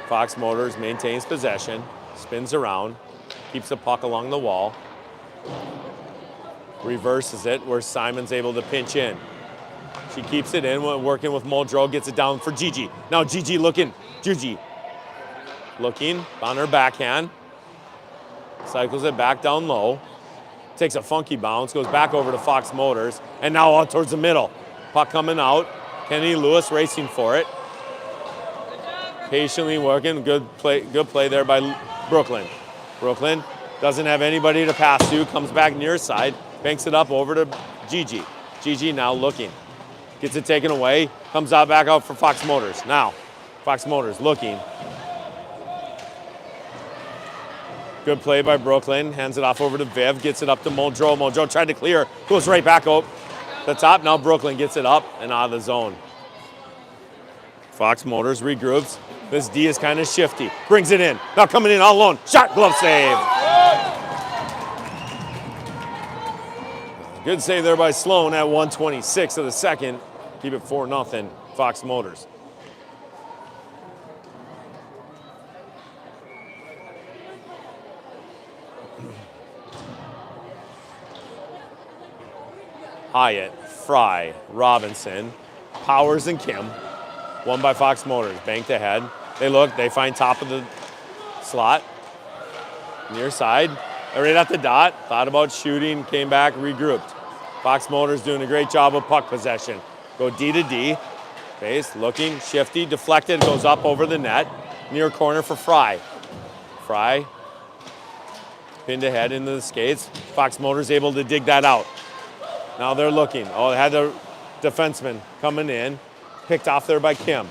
Fox Motors maintains possession, spins around, keeps the puck along the wall. Reverses it where Simon's able to pinch in. She keeps it in, working with Muldrow, gets it down for Gigi. Now Gigi looking, looking on her backhand. Cycles it back down low. Takes a funky bounce, goes back over to Fox Motors, and now out towards the middle. Puck coming out. Kennedy Lewis racing for it. Patiently working. Good play there by Brooklyn. Brooklyn doesn't have anybody to pass to. Comes back near side. Banks it up over to Gigi. Gigi now looking. Gets it taken away. Comes out back out for Fox Motors. Now, Fox Motors looking. Good play by Brooklyn. Hands it off over to Viv. Gets it up to Muldrow. Muldrow tried to clear. Goes right back up the top. Now Brooklyn gets it up and out of the zone. Fox Motors regroups. This D is kind of shifty. Brings it in. Now coming in all alone. Shot, glove save. Good save there by Sloan at 1:26 of the second. Keep it 4-0, Fox Motors. Hyatt, Fry, Robinson, Powers, and Kim. One by Fox Motors, banked ahead. They look, they find top of the slot. Near side, right at the dot. Thought about shooting, came back, regrouped. Fox Motors doing a great job of puck possession. Go D to D. Base, looking, shifty, deflected, goes up over the net. Near corner for Fry. Fry, pinned ahead into the skates. Fox Motors able to dig that out. Now they're looking. Oh, they had the defenseman coming in. Picked off there by Kim.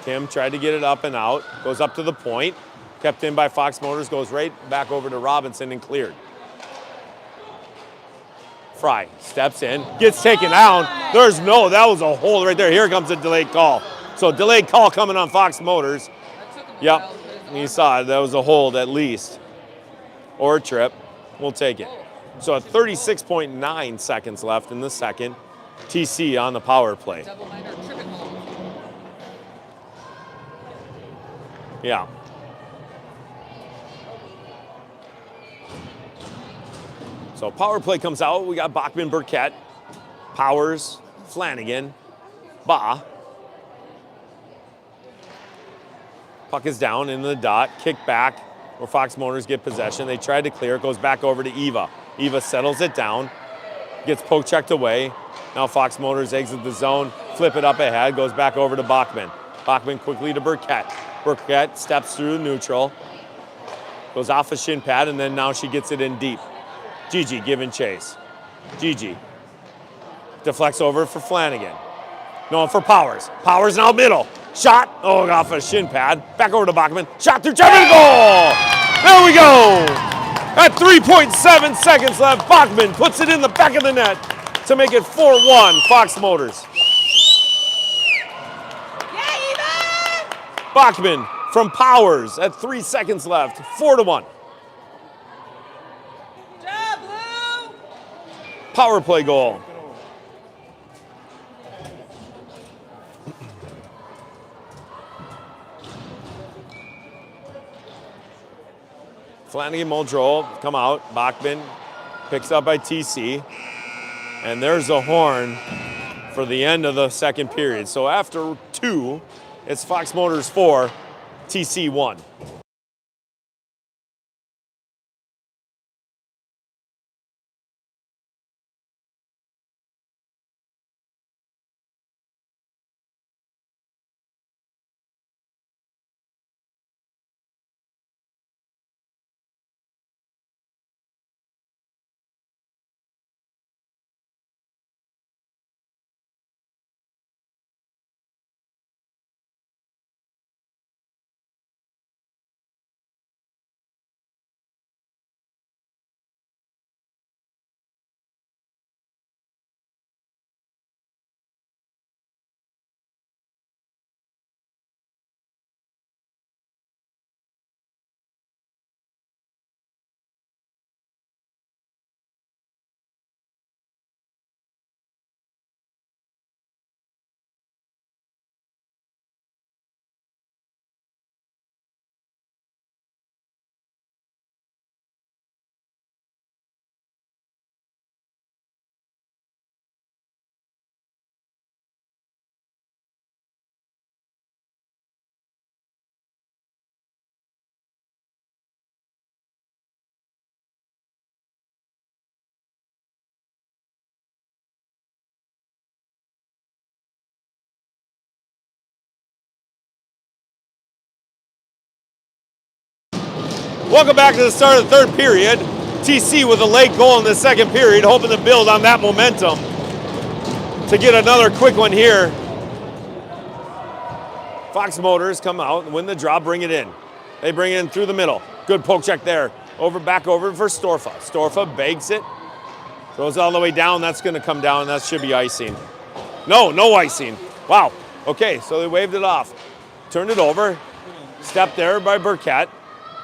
Kim tried to get it up and out. Goes up to the point. Kept in by Fox Motors. Goes right back over to Robinson and cleared. Fry steps in. Gets taken down. That was a hold right there. Here comes a delayed call. So delayed call coming on Fox Motors. Yep. You saw it. That was a hold at least. Or a trip. We'll take it. So at 36.9 seconds left in the second, TC on the power play. Yeah. So power play comes out. We got Bachman, Burkett, Powers, Flanagan, Ba. Puck is down in the dot, kick back where Fox Motors get possession. They tried to clear, it goes back over to Eva. Eva settles it down, gets poke checked away. Now Fox Motors exit the zone, flip it up ahead, goes back over to Bachman. Bachman quickly to Burkett. Burkett steps through neutral, goes off a shin pad, and then now she gets it in deep. Gigi giving chase. Gigi deflects over for Flanagan. No, for Powers. Powers now middle. Shot, off a shin pad. Back over to Bachman. Shot through Chevy, goal! There we go! At 3.7 seconds left, Bachman puts it in the back of the net to make it 4-1, Fox Motors. Bachman from Powers at 3 seconds left, 4-1. Job, Blue! Power play goal. Flanagan, Muldrow come out. Bachman picks up by TC. And there's a horn for the end of the second period. So after 2, it's Fox Motors 4, TC 1. Welcome back to the start of the third period. TC with a late goal in the second period, hoping to build on that momentum to get another quick one here. Fox Motors come out and win the draw, bring it in. They bring it in through the middle. Good poke check there. Back over for Storfa. Storfa bags it, throws it all the way down. That's going to come down. That should be icing. No icing. Wow. Okay, so they waved it off. Turned it over. Step there by Burkett.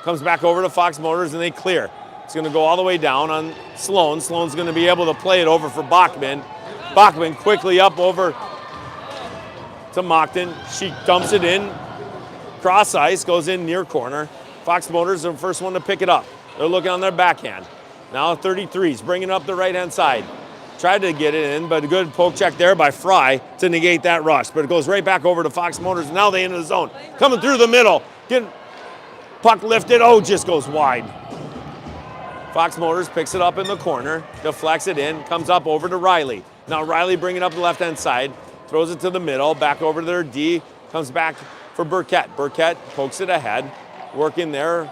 Comes back over to Fox Motors and they clear. It's going to go all the way down on Sloan. Sloan's going to be able to play it over for Bachman. Bachman quickly up over to Mockton. She dumps it in. Cross ice, goes in near corner. Fox Motors are the first one to pick it up. They're looking on their backhand. Now 33's bringing up the right-hand side. Tried to get it in, but a good poke check there by Fry to negate that rush. But it goes right back over to Fox Motors. Now they into the zone. Coming through the middle. Puck lifted. Oh, just goes wide. Fox Motors picks it up in the corner. Deflects it in. Comes up over to Riley. Now Riley bringing up the left-hand side. Throws it to the middle. Back over to their D. Comes back for Burkett. Burkett pokes it ahead. Working there.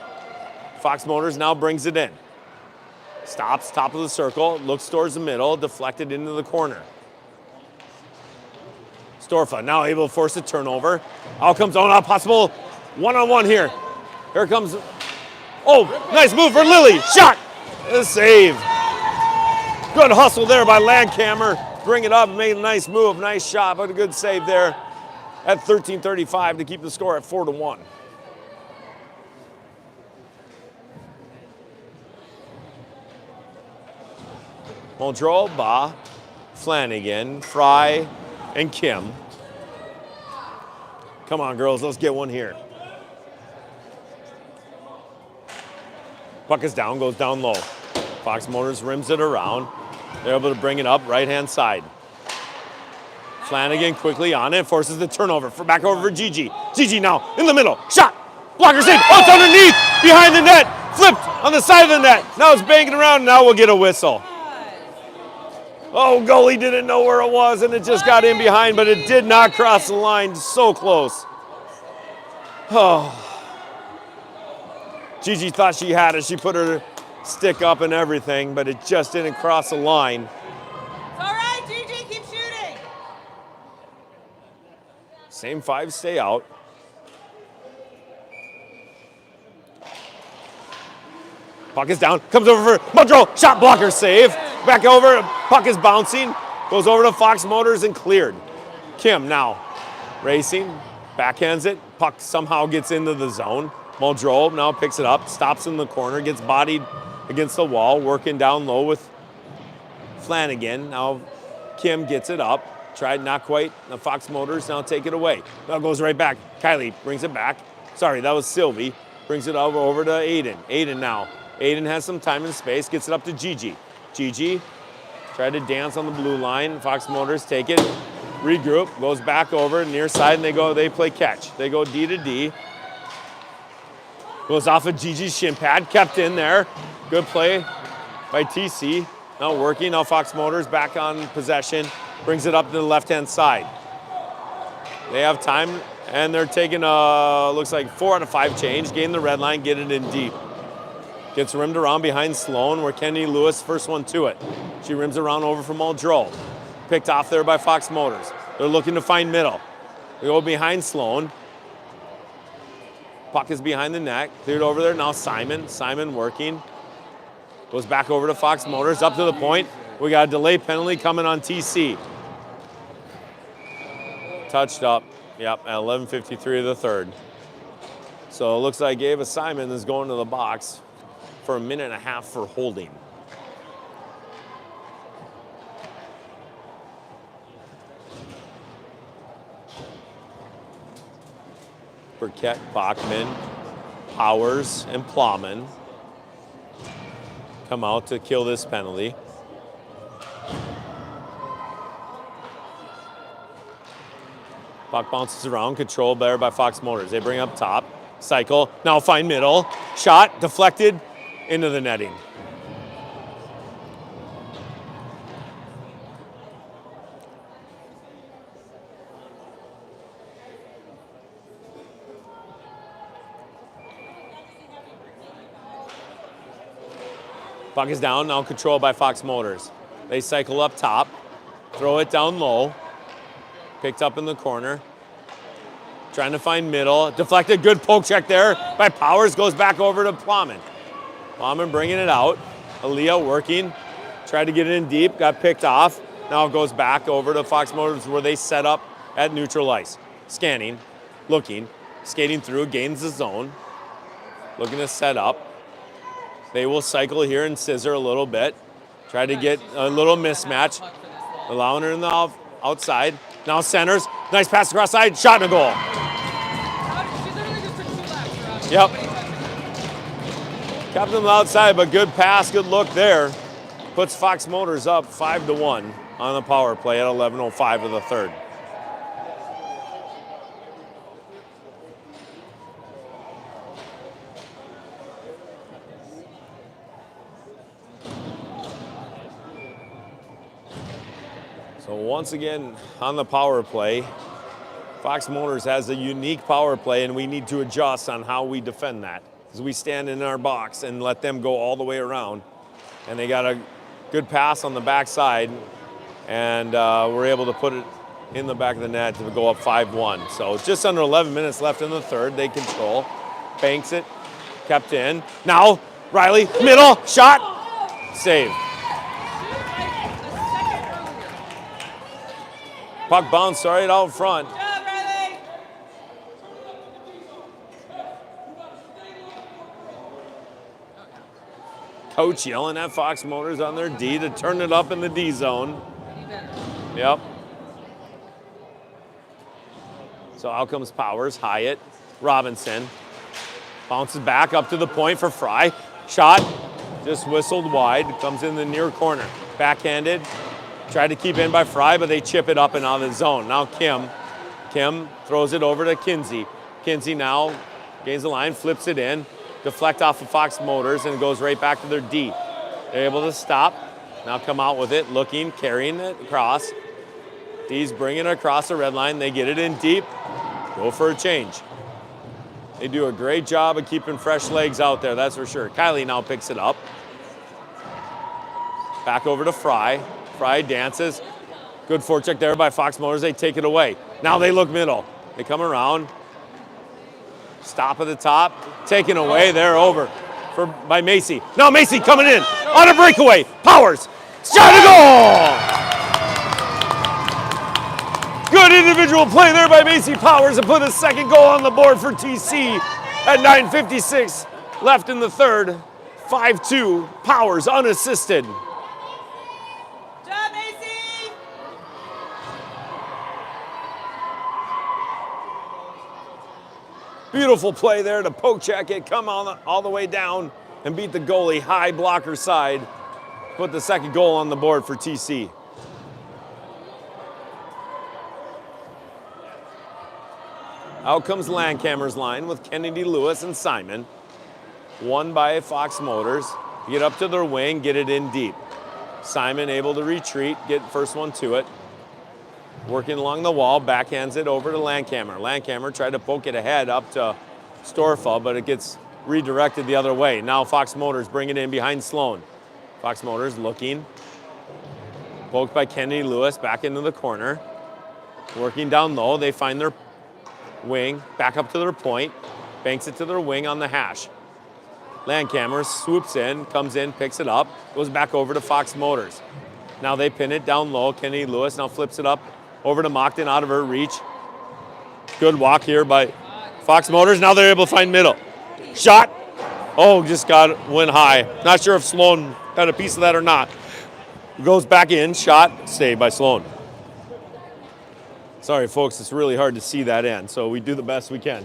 Fox Motors now brings it in. Stops, top of the circle, looks towards the middle, deflected into the corner. Storfa now able to force a turnover. Out comes possible one-on-one here. Here comes, nice move for Lilly. Shot, a save. Good hustle there by Landkammer. Bring it up, made a nice move, nice shot, but a good save there at 13:35 to keep the score at 4-1. Muldrow, Ba, Flanagan, Fry, and Kim. Come on, girls, let's get one here. Puck is down, goes down low. Fox Motors rims it around. They're able to bring it up, right-hand side. Flanagan quickly on it, forces the turnover. Back over for Gigi. Gigi now, in the middle, shot! Blocker save, it's underneath, behind the net, flipped on the side of the net. Now it's banging around, now we'll get a whistle. Oh, goalie didn't know where it was, and it just got in behind, but it did not cross the line. So close. Oh. Gigi thought she had it. She put her stick up and everything, but it just didn't cross the line. It's all right, Gigi, keep shooting. Same five stay out. Puck is down, comes over for Muldrow, shot blocker save. Back over, puck is bouncing, goes over to Fox Motors and cleared. Kim now racing, backhands it, puck somehow gets into the zone. Muldrow now picks it up, stops in the corner, gets bodied against the wall, working down low with Flanagan. Now Kim gets it up, tried not quite. The Fox Motors now take it away. Now goes right back. Kylie brings it back. Sorry, that was Sylvie. Brings it over to Aiden. Aiden now. Aiden has some time and space, gets it up to Gigi. Gigi tried to dance on the blue line. Fox Motors take it, regroup, goes back over near side, and they play catch. They go D to D. Goes off of Gigi's shin pad, kept in there. Good play by TC. Now working, now Fox Motors back on possession, brings it up to the left-hand side. They have time, and they're taking looks like 4 out of 5 change, gain the red line, get it in deep. Gets rimmed around behind Sloan, where Kenny Lewis first one to it. She rims around over from Muldrow. Picked off there by Fox Motors. They're looking to find middle. They go behind Sloan. Puck is behind the net. Cleared over there. Now Simon. Simon working. Goes back over to Fox Motors. Up to the point. We got a delay penalty coming on TC. Touched up. Yep, at 11:53 of the third. So it looks like Ava Simon is going to the box for 1.5 minutes for holding. Burkett, Bachman, Powers, and Plowman come out to kill this penalty. Puck bounces around, controlled there by Fox Motors. They bring up top, cycle, now find middle, shot, deflected, into the netting. Puck is down, now controlled by Fox Motors. They cycle up top, throw it down low. Picked up in the corner. Trying to find middle. Deflected, good poke check there by Powers. Goes back over to Plowman. Plowman bringing it out. Aaliyah working. Tried to get it in deep, got picked off. Now it goes back over to Fox Motors where they set up at neutral ice. Scanning, looking, skating through, gains the zone. Looking to set up. They will cycle here and scissor a little bit. Try to get a little mismatch. Allowing her in the outside. Now centers. Nice pass across side. Shot and a goal. Yep. Kept them outside, but good pass, good look there. Puts Fox Motors up 5-1 on the power play at 11:05 of the third. So once again, on the power play, Fox Motors has a unique power play, and we need to adjust on how we defend that. As we stand in our box and let them go all the way around. And they got a good pass on the backside, and we're able to put it in the back of the net to go up 5-1. So just under 11 minutes left in the third. They control, banks it, kept in. Now, Riley, middle, shot, save. Puck bounced right out front. Coach yelling at Fox Motors on their D to turn it up in the D zone. Yep. So out comes Powers, Hyatt, Robinson. Bounces back up to the point for Fry. Shot, just whistled wide, comes in the near corner. Backhanded, tried to keep in by Fry, but they chip it up and out of the zone. Now Kim throws it over to Kinsey. Kinsey now gains the line, flips it in. Deflect off of Fox Motors and goes right back to their D. They're able to stop. Now come out with it, looking, carrying it across. D's bringing it across the red line. They get it in deep. Go for a change. They do a great job of keeping fresh legs out there, that's for sure. Kylie now picks it up. Back over to Fry. Fry dances. Good forecheck there by Fox Motors. They take it away. Now they look middle. They come around. Stop at the top, taken away, they're over by Macy. Now Macy coming in on a breakaway. Powers, shot a goal! Good individual play there by Macy Powers to put a second goal on the board for TC at 9:56 left in the third. 5-2, Powers unassisted. Beautiful play there to poke check it, come on all the way down and beat the goalie high blocker side. Put the second goal on the board for TC. Out comes Landcamer's line with Kennedy Lewis and Simon. Won by Fox Motors. Get up to their wing, get it in deep. Simon able to retreat, get first one to it. Working along the wall, backhands it over to Landcamer. Landcamer tried to poke it ahead up to Storfa, but it gets redirected the other way. Now Fox Motors bring it in behind Sloan. Fox Motors looking. Poked by Kennedy Lewis back into the corner. Working down low, they find their wing, back up to their point. Banks it to their wing on the hash. Landcamer swoops in, comes in, picks it up, goes back over to Fox Motors. Now they pin it down low. Kennedy Lewis now flips it up over to Mockton, out of her reach. Good walk here by Fox Motors. Now they're able to find middle. Shot. Oh, just went high. Not sure if Sloan got a piece of that or not. Goes back in. Shot. Saved by Sloan. Sorry, folks. It's really hard to see that end, so we do the best we can.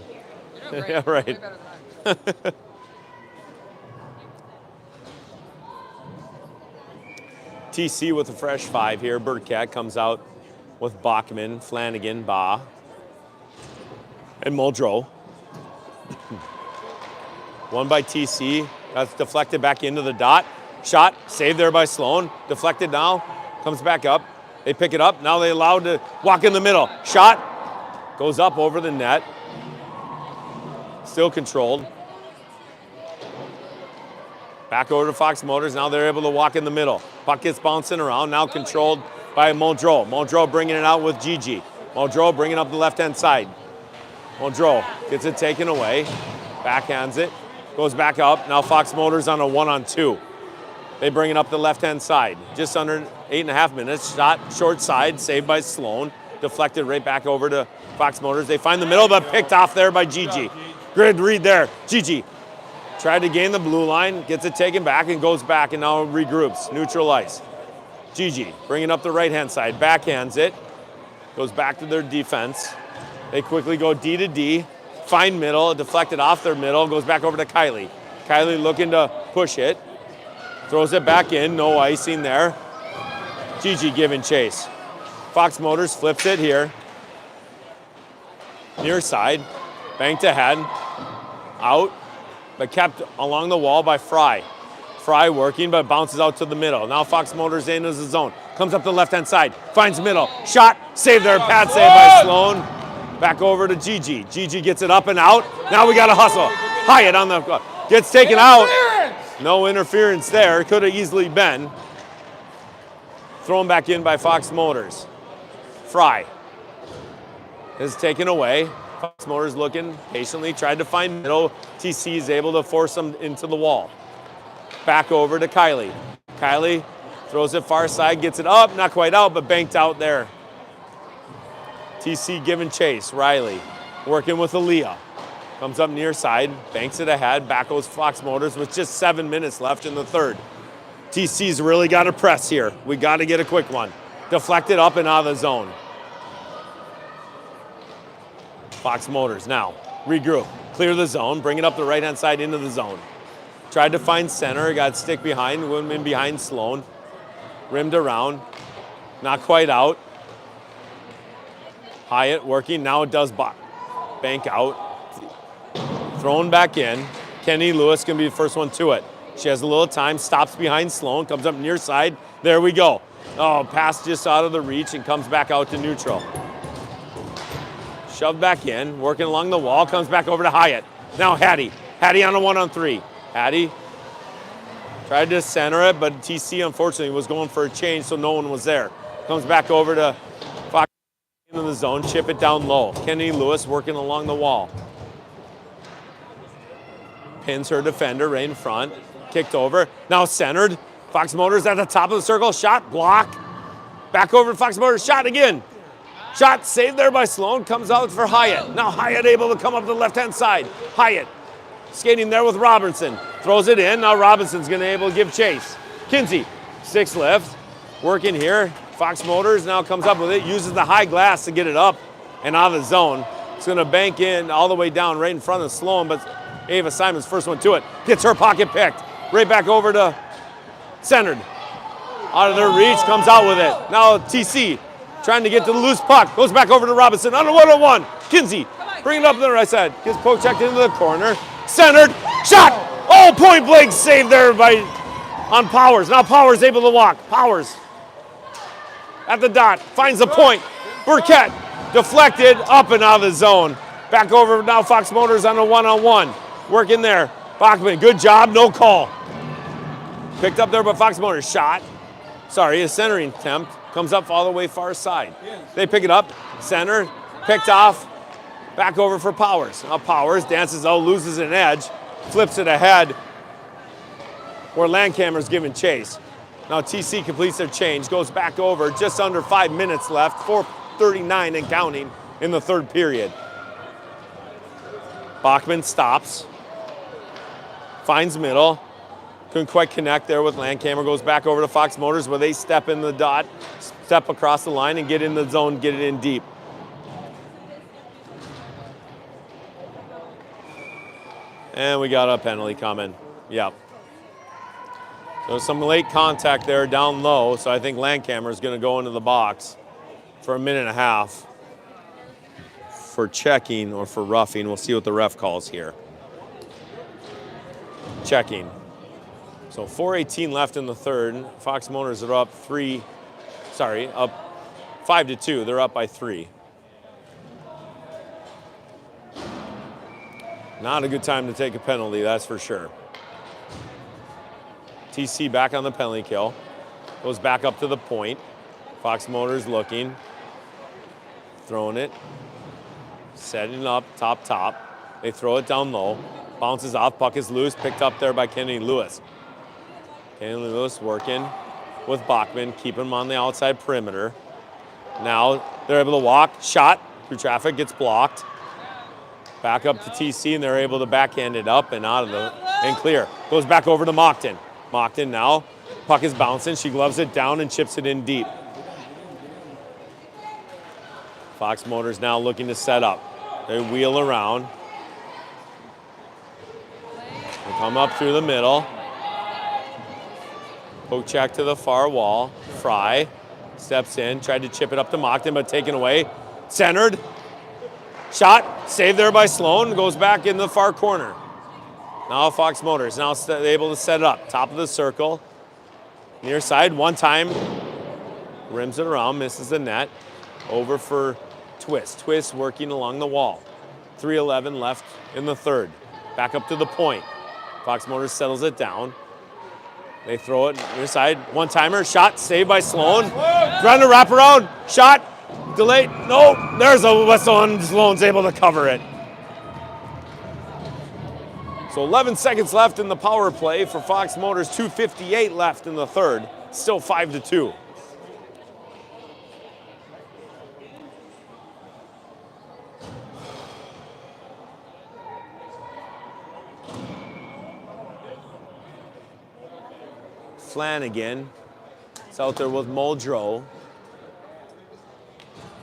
Yeah, right. TC with a fresh 5 here. Burkett comes out with Bachman, Flanagan, Ba, and Muldrow. One by TC. That's deflected back into the dot. Shot, saved there by Sloan. Deflected now, comes back up. They pick it up. Now they allowed to walk in the middle. Shot, goes up over the net. Still controlled. Back over to Fox Motors. Now they're able to walk in the middle. Puck gets bouncing around. Now controlled by Muldrow. Muldrow bringing it out with Gigi. Muldrow bringing up the left-hand side. Muldrow gets it taken away. Backhands it. Goes back up. Now Fox Motors on a 1-on-2. They bring it up the left-hand side. Just under 8.5 minutes. Shot short side. Saved by Sloan. Deflected right back over to Fox Motors. They find the middle, but picked off there by Gigi. Good read there. Gigi tried to gain the blue line. Gets it taken back and goes back and now regroups. Neutral ice. Gigi bringing up the right-hand side. Backhands it. Goes back to their defense. They quickly go D to D. Find middle. Deflected off their middle. Goes back over to Kylie. Kylie looking to push it. Throws it back in. No icing there. Gigi giving chase. Fox Motors flips it here. Near side. Banked ahead. Out. But kept along the wall by Fry. Fry working, but bounces out to the middle. Now Fox Motors into the zone. Comes up the left-hand side. Finds middle. Shot. Save there. Pad save by Sloan. Back over to Gigi. Gigi gets it up and out. Now we got to hustle. Hyatt on the... Gets taken out. No interference there. Could have easily been. Thrown back in by Fox Motors. Fry is taken away. Fox Motors looking patiently. Tried to find middle. TC is able to force him into the wall. Back over to Kylie. Kylie throws it far side. Gets it up. Not quite out, but banked out there. TC giving chase. Riley working with Aaliyah. Comes up near side, banks it ahead. Back goes Fox Motors with just 7 minutes left in the third. TC's really got to press here. We got to get a quick one. Deflected up and out of the zone. Fox Motors now regroup, clear the zone, bring it up the right-hand side into the zone. Tried to find center, got stick behind, went in behind Sloan. Rimmed around, not quite out. Hyatt working, now it does bank out. Thrown back in. Kenny Lewis can be the first one to it. She has a little time, stops behind Sloan, comes up near side. There we go. Oh, pass just out of the reach and comes back out to neutral. Shoved back in, working along the wall, comes back over to Hyatt. Now Hattie. Hattie on a 1-on-3. Hattie tried to center it, but TC unfortunately was going for a change, so no one was there. Comes back over to Fox into the zone, chip it down low. Kenny Lewis working along the wall. Pins her defender right in front. Kicked over. Now centered. Fox Motors at the top of the circle. Shot. Block. Back over to Fox Motors. Shot again. Shot saved there by Sloan. Comes out for Hyatt. Now Hyatt able to come up the left-hand side. Hyatt skating there with Robinson. Throws it in. Now Robinson's going to be able to give chase. Kinsey. 6 lift. Working here. Fox Motors now comes up with it. Uses the high glass to get it up and out of the zone. It's going to bank in all the way down right in front of Sloan, but Ava Simon's first one to it. Gets her pocket picked. Right back over to centered. Out of their reach, comes out with it. Now TC trying to get to the loose puck. Goes back over to Robinson on a 1-on-1. Kinsey bringing it up to the right side. Gets poke checked into the corner. Centered. Shot. Oh, point blank save there on Powers. Now Powers able to walk. Powers at the dot. Finds the point. Burkett deflected up and out of the zone. Back over now Fox Motors on a 1-on-1. Working there. Bachman, good job, no call. Picked up there by Fox Motors. Shot. Sorry, a centering attempt. Comes up all the way far side. They pick it up. Center. Picked off. Back over for Powers. Now Powers dances out, loses an edge. Flips it ahead. Where Landcamer's giving chase. Now TC completes their change. Goes back over. Just under 5 minutes left. 4:39 and counting in the third period. Bachman stops. Finds middle. Couldn't quite connect there with Landcamer. Goes back over to Fox Motors where they step in the dot, step across the line and get in the zone, get it in deep. And we got a penalty coming. Yep. There's some late contact there down low, so I think Landcamer is going to go into the box for a minute and a half for checking or for roughing. We'll see what the ref calls here. Checking. So 4:18 left in the third. Fox Motors are up 5-2. They're up by 3. Not a good time to take a penalty, that's for sure. TC back on the penalty kill. Goes back up to the point. Fox Motors looking. Throwing it. Setting up, top. They throw it down low. Bounces off, puck is loose. Picked up there by Kennedy Lewis. Kennedy Lewis working with Bachman, keeping him on the outside perimeter. Now they're able to walk. Shot through traffic, gets blocked. Back up to TC, and they're able to backhand it up and out of the, and clear. Goes back over to Mockton. Mockton now, puck is bouncing. She gloves it down and chips it in deep. Fox Motors now looking to set up. They wheel around. They come up through the middle. Poke check to the far wall. Fry steps in, tried to chip it up to Mockton, but taken away. Centered. Shot, saved there by Sloan, goes back in the far corner. Now Fox Motors, now able to set it up. Top of the circle, near side, one time. Rims it around, misses the net. Over for Twist. Twist working along the wall. 3:11 left in the third. Back up to the point. Fox Motors settles it down. They throw it near side, one-timer, shot, saved by Sloan. Trying to wrap around, shot. Delayed, no, there's a whistle and Sloan's able to cover it. So 11 seconds left in the power play for Fox Motors, 2:58 left in the third, still 5-2. Flanagan, it's out there with Muldrow.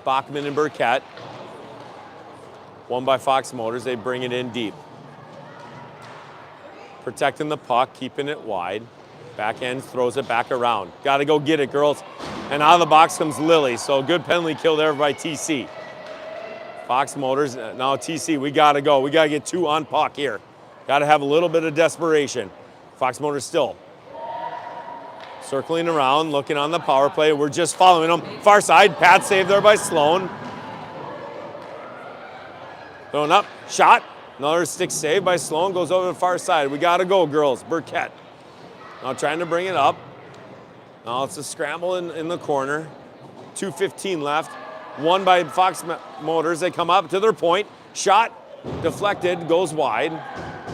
Bachman and Burkett. One by Fox Motors, they bring it in deep. Protecting the puck, keeping it wide. Backhand throws it back around. Gotta go get it, girls. And out of the box comes Lily, so good penalty kill there by TC. Fox Motors, now TC, we gotta go. We gotta get 2 on puck here. Gotta have a little bit of desperation. Fox Motors still circling around, looking on the power play. We're just following them. Far side, pad save there by Sloan. Throwing up, shot. Another stick save by Sloan, goes over the far side. We gotta go, girls. Burkett. Now trying to bring it up. Now it's a scramble in the corner. 2:15 left. One by Fox Motors. They come up to their point. Shot, deflected, goes wide.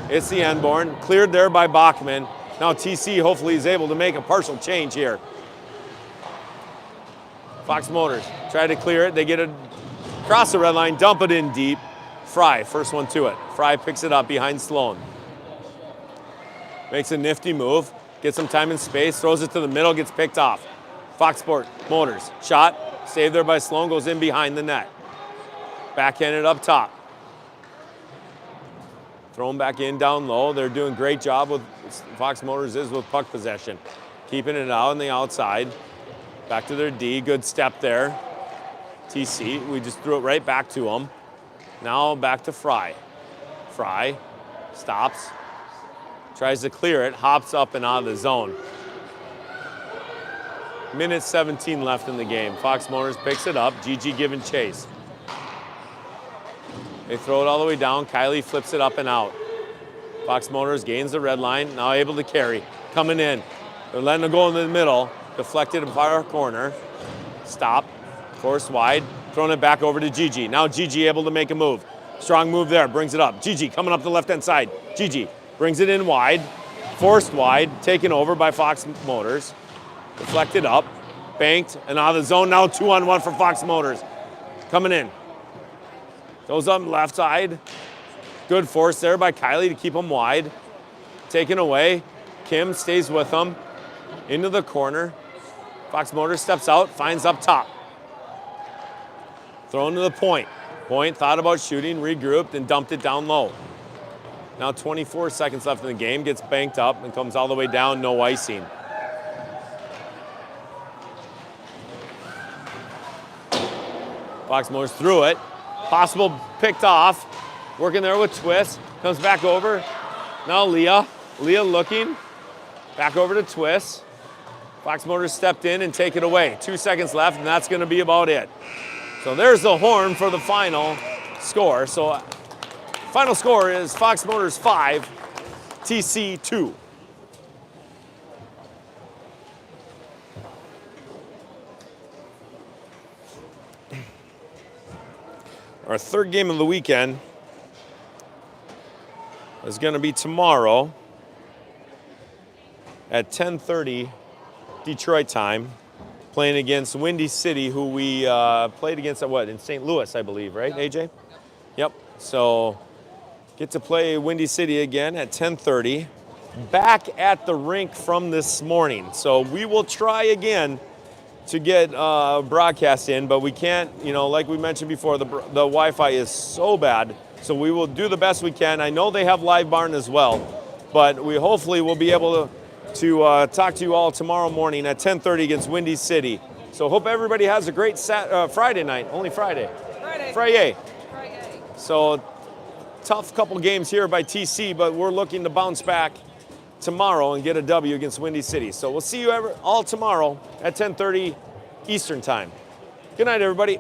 It's the Enborn. Cleared there by Bachman. Now TC hopefully is able to make a partial change here. Fox Motors try to clear it. They get it across the red line, dump it in deep. Fry, first one to it. Fry picks it up behind Sloan. Makes a nifty move, gets some time and space, throws it to the middle, gets picked off. Fox Motors, shot, saved there by Sloan, goes in behind the net. Backhanded up top. Thrown back in down low. They're doing a great job with Fox Motors with puck possession. Keeping it out on the outside. Back to their D, good step there. TC, we just threw it right back to them. Now back to Fry. Fry stops, tries to clear it, hops up and out of the zone. Minute 17 left in the game. Fox Motors picks it up, GG giving chase. They throw it all the way down. Kylie flips it up and out. Fox Motors gains the red line, now able to carry. Coming in. They're letting it go in the middle. Deflected in far corner. Stop. Forced wide. Throwing it back over to Gigi. Now Gigi able to make a move. Strong move there. Brings it up. Gigi coming up the left-hand side. Gigi brings it in wide. Forced wide. Taken over by Fox Motors. Deflected up. Banked. And out of the zone. Now 2-on-1 for Fox Motors. Coming in. Goes up left side. Good force there by Kylie to keep him wide. Taken away. Kim stays with him. Into the corner. Fox Motors steps out, finds up top. Thrown to the point. Point thought about shooting, regrouped, and dumped it down low. Now 24 seconds left in the game. Gets banked up and comes all the way down, no icing. Fox Motors threw it. Possible picked off. Working there with Twist. Comes back over. Now Leah. Leah looking. Back over to Twist. Fox Motors stepped in and take it away. 2 seconds left, and that's going to be about it. So there's the horn for the final score. So final score is Fox Motors 5, TC 2. Our third game of the weekend is going to be tomorrow at 10:30 Detroit time, playing against Windy City, who we played against at in St. Louis, I believe, right, AJ? Yep. So get to play Windy City again at 10:30. Back at the rink from this morning. So we will try again to get broadcast in, but we can't, like we mentioned before, the Wi-Fi is so bad. So we will do the best we can. I know they have Live Barn as well, but we hopefully will be able to talk to you all tomorrow morning at 10:30 against Windy City. So hope everybody has a great Friday night. Only Friday. Friday. So tough couple games here by TC, but we're looking to bounce back tomorrow and get a W against Windy City. So we'll see you all tomorrow at 10:30 Eastern time. Good night, everybody.